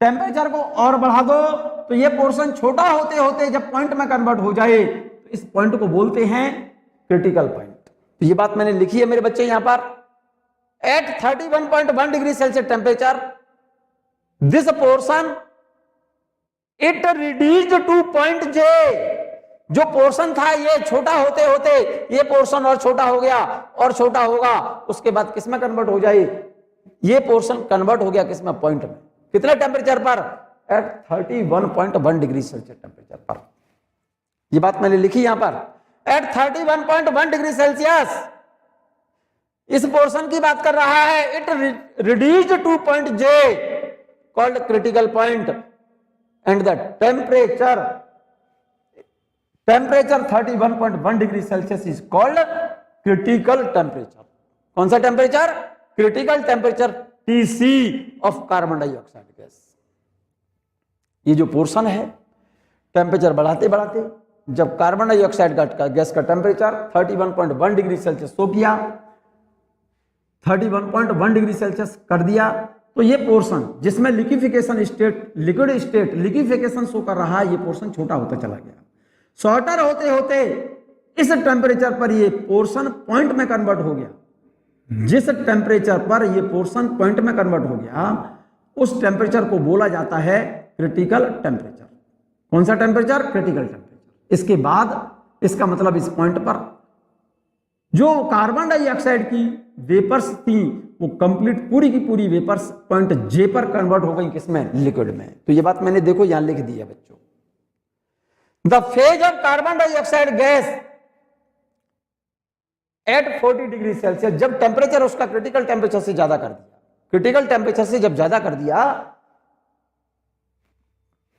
टेम्परेचर को और बढ़ा दो तो ये पोर्शन छोटा होते होते जब पॉइंट में कन्वर्ट हो जाए तो इस पॉइंट को बोलते हैं क्रिटिकल पॉइंट। तो ये बात मैंने लिखी है मेरे बच्चे यहां पर, at 31.1 degree Celsius temperature this portion it reduced to point J, जो पोर्शन था ये छोटा होते होते ये पोर्शन और छोटा हो गया और छोटा होगा, उसके बाद किस में कन्वर्ट हो जाए, ये पोर्शन कन्वर्ट हो गया किसमें, पॉइंट में। कितने टेम्परेचर पर, एट 31.1 डिग्री सेल्सियस टेम्परेचर पर। ये बात मैंने लिखी यहां पर, एट 31.1 डिग्री सेल्सियस इस पोर्शन की बात कर रहा है, it reduced to point J called critical point and the temperature 31.1 degree Celsius is called critical temperature. कौन सा temperature, critical temperature TC of carbon dioxide gas. ये जो पोर्शन है टेम्परेचर बढ़ाते बढ़ाते जब कार्बन डाइऑक्साइड का गैस का टेम्परेचर 31.1 डिग्री सेल्सियस शो किया, 31.1 डिग्री सेल्सियस कर दिया, तो ये पोर्शन जिसमें liquefaction state, liquid state liquefaction show कर रहा है, ये पोर्शन छोटा होता चला गया। शॉर्टर होते होते इस टेम्परेचर पर ये पोर्शन पॉइंट में कन्वर्ट हो गया। जिस टेम्परेचर पर ये पोर्शन पॉइंट में कन्वर्ट हो गया उस टेम्परेचर को बोला जाता है क्रिटिकल टेम्परेचर। कौन सा टेम्परेचर, क्रिटिकल टेम्परेचर। इसके बाद इसका मतलब इस पॉइंट पर जो कार्बन डाइऑक्साइड की वेपर्स थी वो कंप्लीट पूरी की पूरी वेपर्स पॉइंट जे पर कन्वर्ट हो गई, किसमें, लिक्विड में। तो ये बात मैंने देखो यहां लिख दी है बच्चों। The phase of carbon dioxide gas at 40 degree Celsius, जब टेम्परेचर उसका क्रिटिकल टेम्परेचर से ज्यादा कर दिया, क्रिटिकल टेम्परेचर से जब ज्यादा कर दिया,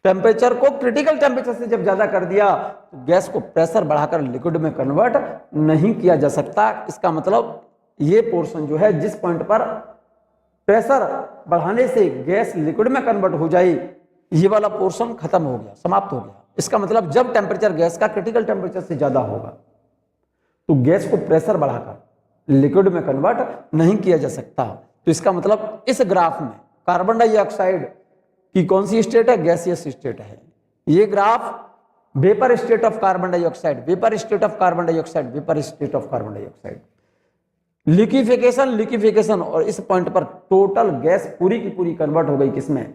टेम्परेचर को क्रिटिकल टेम्परेचर से जब ज्यादा कर दिया तो गैस को प्रेशर बढ़ाकर लिक्विड में कन्वर्ट नहीं किया जा सकता। इसका मतलब ये पोर्शन जो है जिस पॉइंट पर प्रेशर बढ़ाने से गैस लिक्विड में कन्वर्ट हो जाए, ये वाला पोर्शन खत्म हो गया, समाप्त हो गया। इसका मतलब जब टेम्परेचर गैस का क्रिटिकल टेम्परेचर से ज्यादा होगा तो गैस को प्रेशर बढ़ाकर लिक्विड में कन्वर्ट नहीं किया जा सकता। तो इसका मतलब इस ग्राफ में कार्बन डाइऑक्साइड की कौन सी स्टेट है, गैसियस स्टेट है। ये graph vapour state of carbon dioxide, vapour state of carbon dioxide, vapour state of carbon dioxide, liquefaction और इस पॉइंट पर टोटल गैस पूरी की पूरी कन्वर्ट हो गई, किसमें,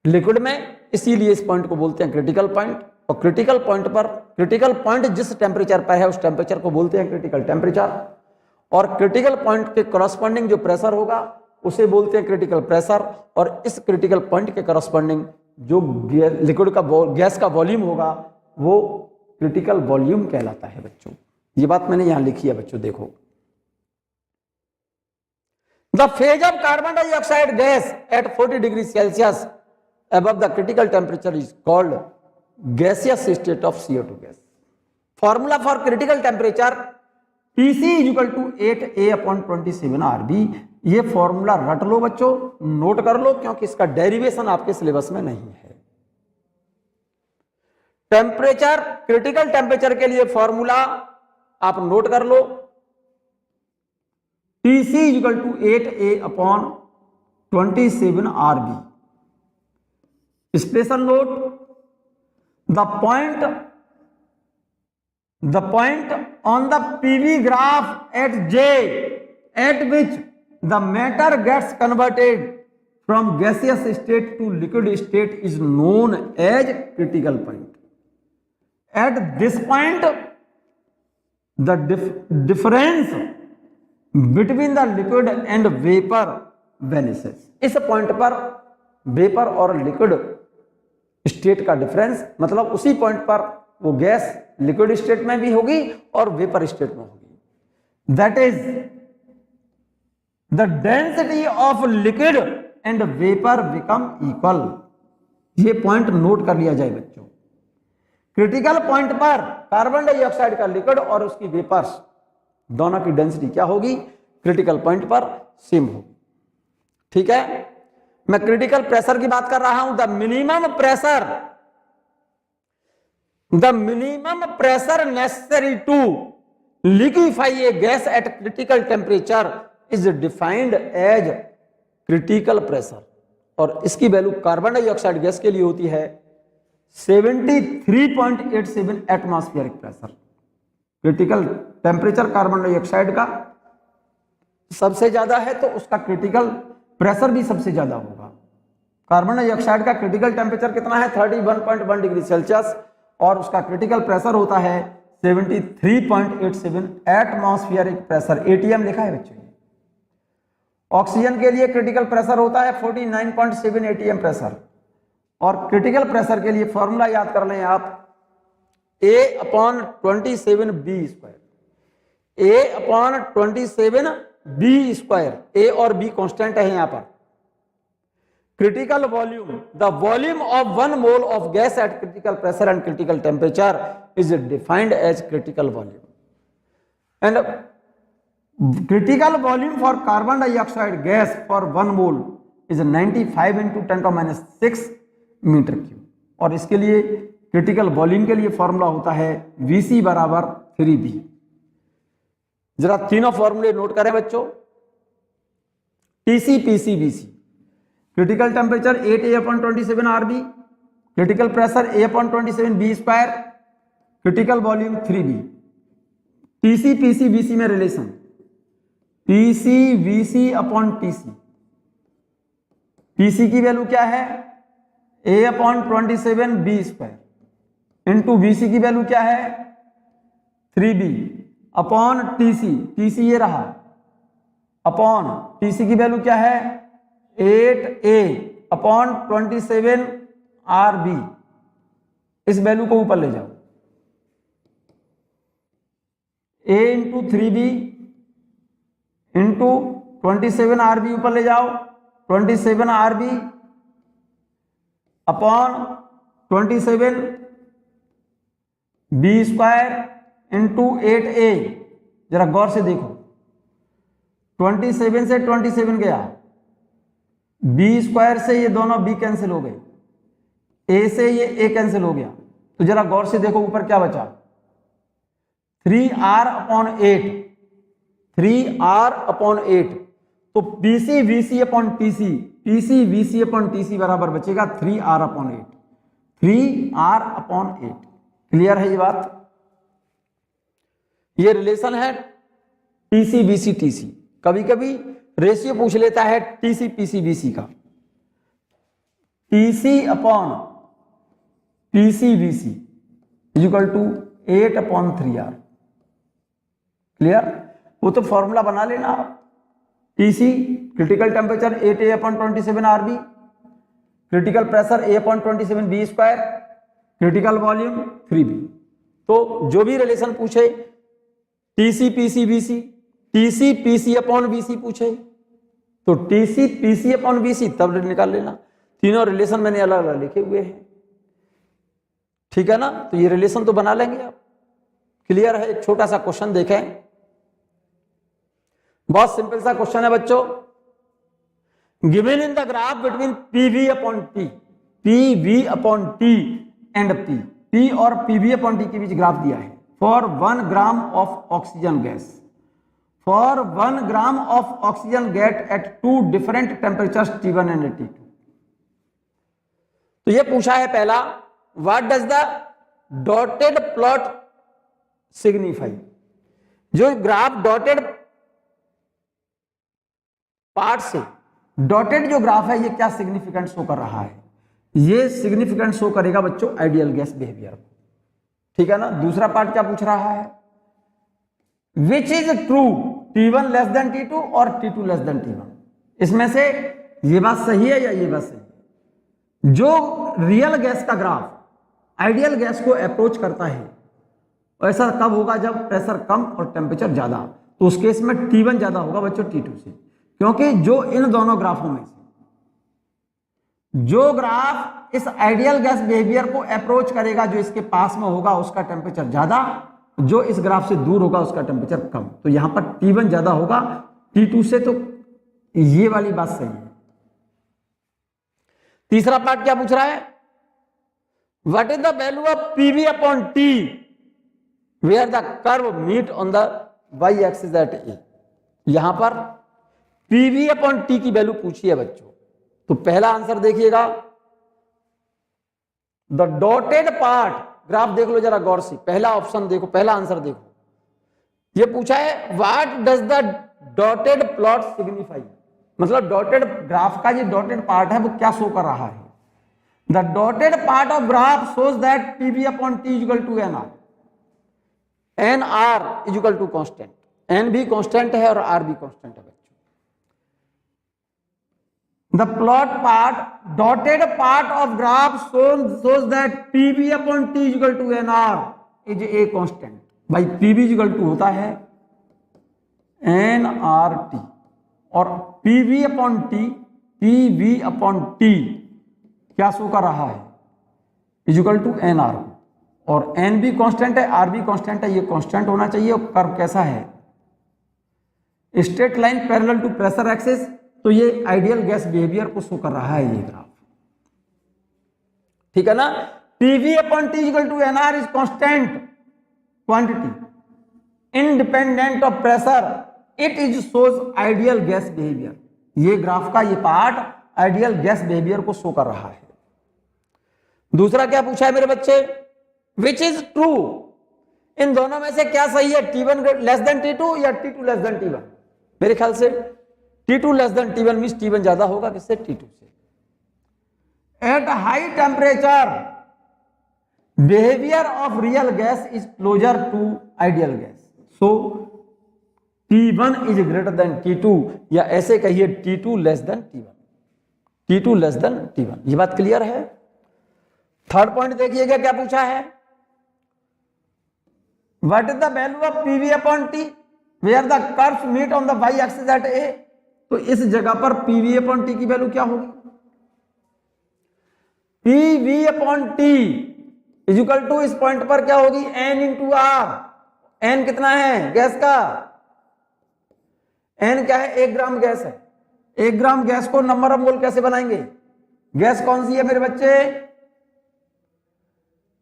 लिक्विड में। इसीलिए इस पॉइंट को बोलते हैं क्रिटिकल पॉइंट। और क्रिटिकल पॉइंट पर, क्रिटिकल पॉइंट जिस टेम्परेचर पर है उस टेम्परेचर को बोलते हैं क्रिटिकल टेम्परेचर। और क्रिटिकल पॉइंट के करस्पॉन्डिंग जो प्रेशर होगा उसे बोलते हैं क्रिटिकल प्रेशर। और इस क्रिटिकल पॉइंट के करस्पॉन्डिंग जो लिक्विड का गैस का वॉल्यूम होगा वो क्रिटिकल वॉल्यूम कहलाता है बच्चों। ये बात मैंने यहां लिखी है बच्चों, देखो। The phase of carbon dioxide gas at 40 degree Celsius above the critical temperature is called gaseous state of CO2 gas. Formula for critical temperature Tc is equal to 8A upon 27 RB। ये फॉर्मूला रट लो बच्चों, नोट कर लो, क्योंकि इसका डेरिवेशन आपके सिलेबस में नहीं है। टेम्परेचर, क्रिटिकल टेम्परेचर के लिए फॉर्मूला आप नोट कर लो, Tc is equal to 8A upon 27 RB। Special note, the point on the PV graph at J at which the matter gets converted from gaseous state to liquid state is known as critical point. At this point the difference between the liquid and vapor vanishes। इस पॉइंट पर वेपर और लिक्विड स्टेट का डिफरेंस, मतलब उसी पॉइंट पर वो गैस लिक्विड स्टेट में भी होगी और वेपर स्टेट में होगी। That is the density of liquid and vapour become equal. ये पॉइंट नोट कर लिया जाए बच्चों। क्रिटिकल पॉइंट पर कार्बन डाइऑक्साइड का लिक्विड और उसकी वेपर्स दोनों की डेंसिटी क्या होगी, क्रिटिकल पॉइंट पर सेम हो। ठीक है, मैं क्रिटिकल प्रेशर की बात कर रहा हूं। The minimum pressure necessary to liquefy a gas at critical temperature is defined as critical pressure. और इसकी वैल्यू कार्बन डाइऑक्साइड गैस के लिए होती है 73.87 atmospheric pressure. Critical temperature carbon dioxide का सबसे ज्यादा है तो उसका क्रिटिकल प्रेशर भी सबसे ज्यादा होगा। कार्बन डाइऑक्साइड का क्रिटिकल टेम्परेचर कितना है 31.1 डिग्री सेल्सियस और उसका क्रिटिकल प्रेशर होता है 73.87 एटमॉस्फेरिक प्रेशर। एटीएम लिखा है बच्चों। ऑक्सीजन के लिए क्रिटिकल प्रेशर होता है 49.7 एटीएम प्रेशर। और क्रिटिकल प्रेशर के लिए फॉर्मूला याद कर लें आप, A/27B²। A/27B²। A और B कांस्टेंट है यहां पर। Critical volume, the volume of 1 mole of gas at critical pressure and critical temperature is defined as critical volume. And critical volume for carbon dioxide gas for 1 mole is 95 into 10⁻⁶ metre cube. और इसके लिए क्रिटिकल वॉल्यूम के लिए फॉर्मूला होता है Vc बराबर 3B। जरा तीनों फॉर्मूले नोट करें बच्चों। Tc, Pc, Vc। Critical temperature 8A/27 RB, critical pressure A/27 B², critical volume 3B। Tc, Pc, Vc में relation Pc Vc upon Tc। Pc की वैल्यू क्या है A/27 B² इंटू Vc की वैल्यू क्या है 3B अपॉन Tc। Tc ये रहा अपॉन Tc की वैल्यू क्या है 8A/27 RB। इस वैल्यू को ऊपर ले जाओ। A into 3B into 27 RB ऊपर ले जाओ। 27 RB upon 27 B² into 8A। जरा गौर से देखो 27 से 27 गया, B² से ये दोनों B कैंसिल हो गए, A से ये A कैंसिल हो गया। तो जरा गौर से देखो ऊपर क्या बचा 3R/8। 3R/8 तो Pc Vc upon Tc, Pc Vc upon Tc बराबर बचेगा 3R/8। 3R/8। क्लियर है ये बात? ये रिलेशन है Tc Vc Tc। कभी कभी रेशियो पूछ लेता है Tc Pc Vc का। Tc upon Pc Vc equal to 8/3R। Clear? वो तो फॉर्मूला बना लेना आप। Tc critical temperature 8A/27 RB, critical pressure A/27 B², critical volume 3B। तो जो भी रिलेशन पूछे Tc Pc Vc, Tc Pc upon Vc पूछे तो Tc Pc अपॉन Vc तब निकाल लेना। तीनों रिलेशन मैंने अलग अलग लिखे हुए हैं। ठीक है ना? तो ये रिलेशन तो बना लेंगे आप। क्लियर है? एक छोटा सा क्वेश्चन देखें, बहुत सिंपल सा क्वेश्चन है बच्चों। Given in the graph between PV upon T and P और PV अपॉन T के बीच ग्राफ दिया है। For 1 gram of oxygen gas, for 1 gram of oxygen gas at 2 different temperatures T1 and T2। तो ये पूछा है पहला, what does the dotted plot signify. जो ग्राफ डॉटेड पार्ट से डॉटेड जो ग्राफ है ये क्या सिग्निफिकेंट शो कर रहा है? ये सिग्निफिकेंट शो करेगा बच्चों आइडियल गैस बिहेवियर को। ठीक है ना? दूसरा पार्ट क्या पूछ रहा है? Which is true T1 less than T2 और T2 लेस देन T1। इसमें से ये बात सही है या ये बात सही है? जो रियल गैस का ग्राफ आइडियल गैस को अप्रोच करता है ऐसा कब होगा? जब प्रेशर कम और टेम्परेचर ज्यादा। तो उस केस में T1 ज्यादा होगा बच्चों T2 से, क्योंकि जो इन दोनों ग्राफों में से जो ग्राफ इस आइडियल गैस बिहेवियर को अप्रोच करेगा, जो इसके पास में होगा उसका टेम्परेचर ज्यादा, जो इस ग्राफ से दूर होगा उसका टेम्परेचर कम। तो यहां पर T1 ज्यादा होगा T2 से, तो ये वाली बात सही है। तीसरा पार्ट क्या पूछ रहा है, what is the value of PV upon T where the curve meet on the y axis at A। यहां पर PV अपॉन T की वैल्यू पूछी है बच्चों। तो पहला आंसर देखिएगा, द डॉटेड पार्ट, ग्राफ देख लो जरा गौर से, पहला ऑप्शन देखो, पहला आंसर देखो। ये पूछा है what does the dotted plot signify, मतलब डॉटेड ग्राफ का ये डॉटेड पार्ट है वो क्या शो कर रहा है। The dotted part of graph shows that PV upon T equal to NR, NR equal to constant, N भी कॉन्स्टेंट है और R भी कॉन्स्टेंट है बच्चों। The plot part, dotted part of graph shows that PV upon T is equal to NR is a constant। भाई PV is equal to होता है NRT और PV upon T क्या शो कर रहा है, is equal to NR, और N भी कांस्टेंट है, R भी कांस्टेंट है, ये कांस्टेंट होना चाहिए। और कर्व कैसा है, straight line parallel to pressure axis, तो ये आइडियल गैस बिहेवियर को शो कर रहा है ये ग्राफ, ठीक है ना। PV upon T equal to NR is constant quantity independent of pressure, it is shows ideal gas behaviour. ये ग्राफ का ये पार्ट आइडियल गैस बिहेवियर को शो कर रहा है। दूसरा क्या पूछा है मेरे बच्चे, विच इज ट्रू, इन दोनों में से क्या सही है, T1 लेस देन T2 या T2 लेस देन T1। मेरे ख्याल से T2 less than T1 means T1 ज्यादा होगा किससे, T2 से। At high temperature behaviour of real gas is closer to ideal gas, so T1 is greater than T2, या ऐसे कहिए T2 less than T1, T2 less than T1। ये बात क्लियर है। थर्ड पॉइंट देखिएगा क्या पूछा है, what is the value of PV upon T where the curves meet on the y axis at A। तो इस जगह पर PV अपॉन T की वैल्यू क्या होगी, PV upon T is equal to, इस पॉइंट पर क्या होगी, N इंटू R। N कितना है गैस का, N क्या है, 1 ग्राम गैस है। 1 ग्राम गैस को नंबर ऑफ मोल कैसे बनाएंगे, गैस कौन सी है मेरे बच्चे,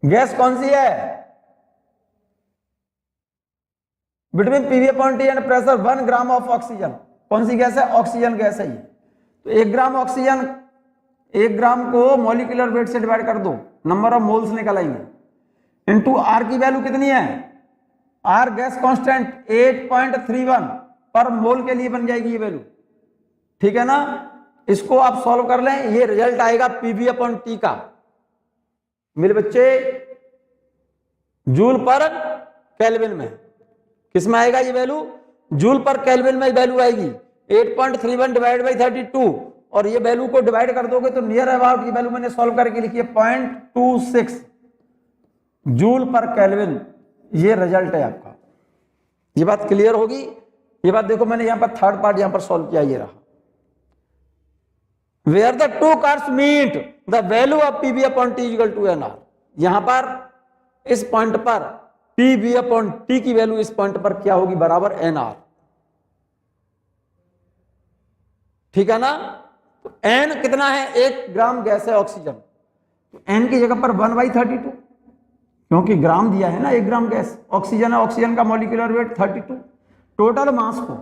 गैस कौन सी है, between PV upon T and pressure 1 gram of oxygen, कौन सी गैस है, ऑक्सीजन गैस है ये। तो 1 ग्राम ऑक्सीजन, 1 ग्राम को मॉलिक्यूलर वेट से डिवाइड कर दो, नंबर ऑफ मोल्स निकल आएंगे, इनटू R की वैल्यू कितनी है, R गैस कांस्टेंट 8.31 पर मोल के लिए बन जाएगी ये वैल्यू, ठीक है ना। इसको आप सॉल्व कर लें, ये रिजल्ट आएगा PV अपॉन T का मेरे बच्चे जूल पर केल्विन में। किस में आएगा ये वैल्यू, जूल पर केल्विन में वैल्यू आएगी 8.31 डिवाइड बाई 32, और ये वैल्यू को डिवाइड कर दोगे तो नियर अबाउट ये वैल्यू मैंने सॉल्व करके लिखी है 0.26 जूल पर केल्विन। ये रिजल्ट है आपका। ये बात क्लियर होगी। ये बात देखो मैंने यहां पर थर्ड पार्ट यहां पर सॉल्व किया, ये रहा। Where the two curves meet the value of PV upon T equal to NR। यहां पर इस पॉइंट पर PV अपॉन T की वैल्यू इस पॉइंट पर क्या होगी, बराबर NR, ठीक है ना। तो N कितना है, 1 ग्राम गैस है ऑक्सीजन, तो N की जगह पर 1/32, क्योंकि ग्राम दिया है ना, 1 ग्राम गैस ऑक्सीजन है, ऑक्सीजन का मॉलिक्यूलर वेट 32। टोटल मास को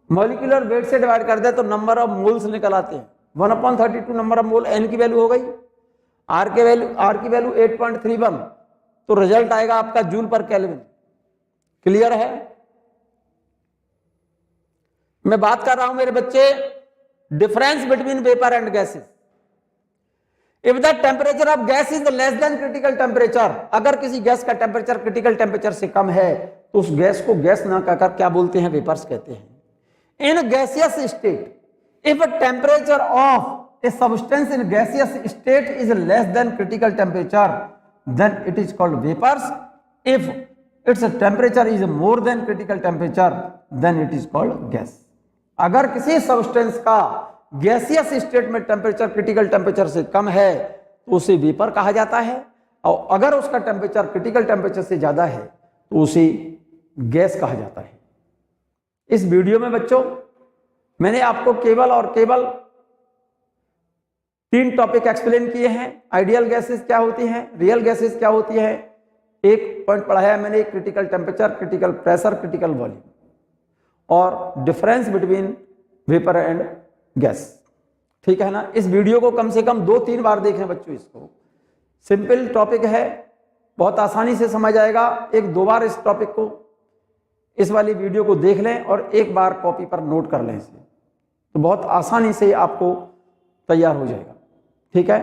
मॉलिक्यूलर वेट से डिवाइड कर दे तो नंबर ऑफ मोल्स निकल आते हैं, 1/32 नंबर ऑफ मोल। N की वैल्यू हो गई, R की वैल्यू 8.31, तो रिजल्ट आएगा आपका जूल पर केल्विन। क्लियर है। मैं बात कर रहा हूं मेरे बच्चे difference between vapour and gases. If the temperature of gas is less than critical temperature, अगर किसी गैस का टेम्परेचर क्रिटिकल टेम्परेचर से कम है तो उस गैस को गैस ना कहकर क्या बोलते हैं, वेपर्स कहते हैं। In gaseous state if a temperature of a substance in gaseous state is less than critical temperature then it is called vapors, if its temperature is more than critical temperature then it is called gas। अगर किसी सब्सटेंस का गैसियस स्टेट में टेम्परेचर क्रिटिकल टेम्परेचर से कम है तो उसे वेपर कहा जाता है, और अगर उसका टेम्परेचर क्रिटिकल टेम्परेचर से ज्यादा है तो उसे गैस कहा जाता है। इस वीडियो में बच्चों मैंने आपको केवल और केवल 3 टॉपिक एक्सप्लेन किए हैं। आइडियल गैसेस क्या होती हैं, रियल गैसेस क्या होती है, एक पॉइंट पढ़ाया मैंने critical temperature, critical pressure, critical volume और difference between vapour and gas. ठीक है ना। इस वीडियो को कम से कम 2-3 बार देखें बच्चों। इसको सिंपल टॉपिक है, बहुत आसानी से समझ आएगा। 1-2 बार इस टॉपिक को, इस वाली वीडियो को देख लें और एक बार कॉपी पर नोट कर लें इसे, तो बहुत आसानी से आपको तैयार हो जाएगा। ठीक है।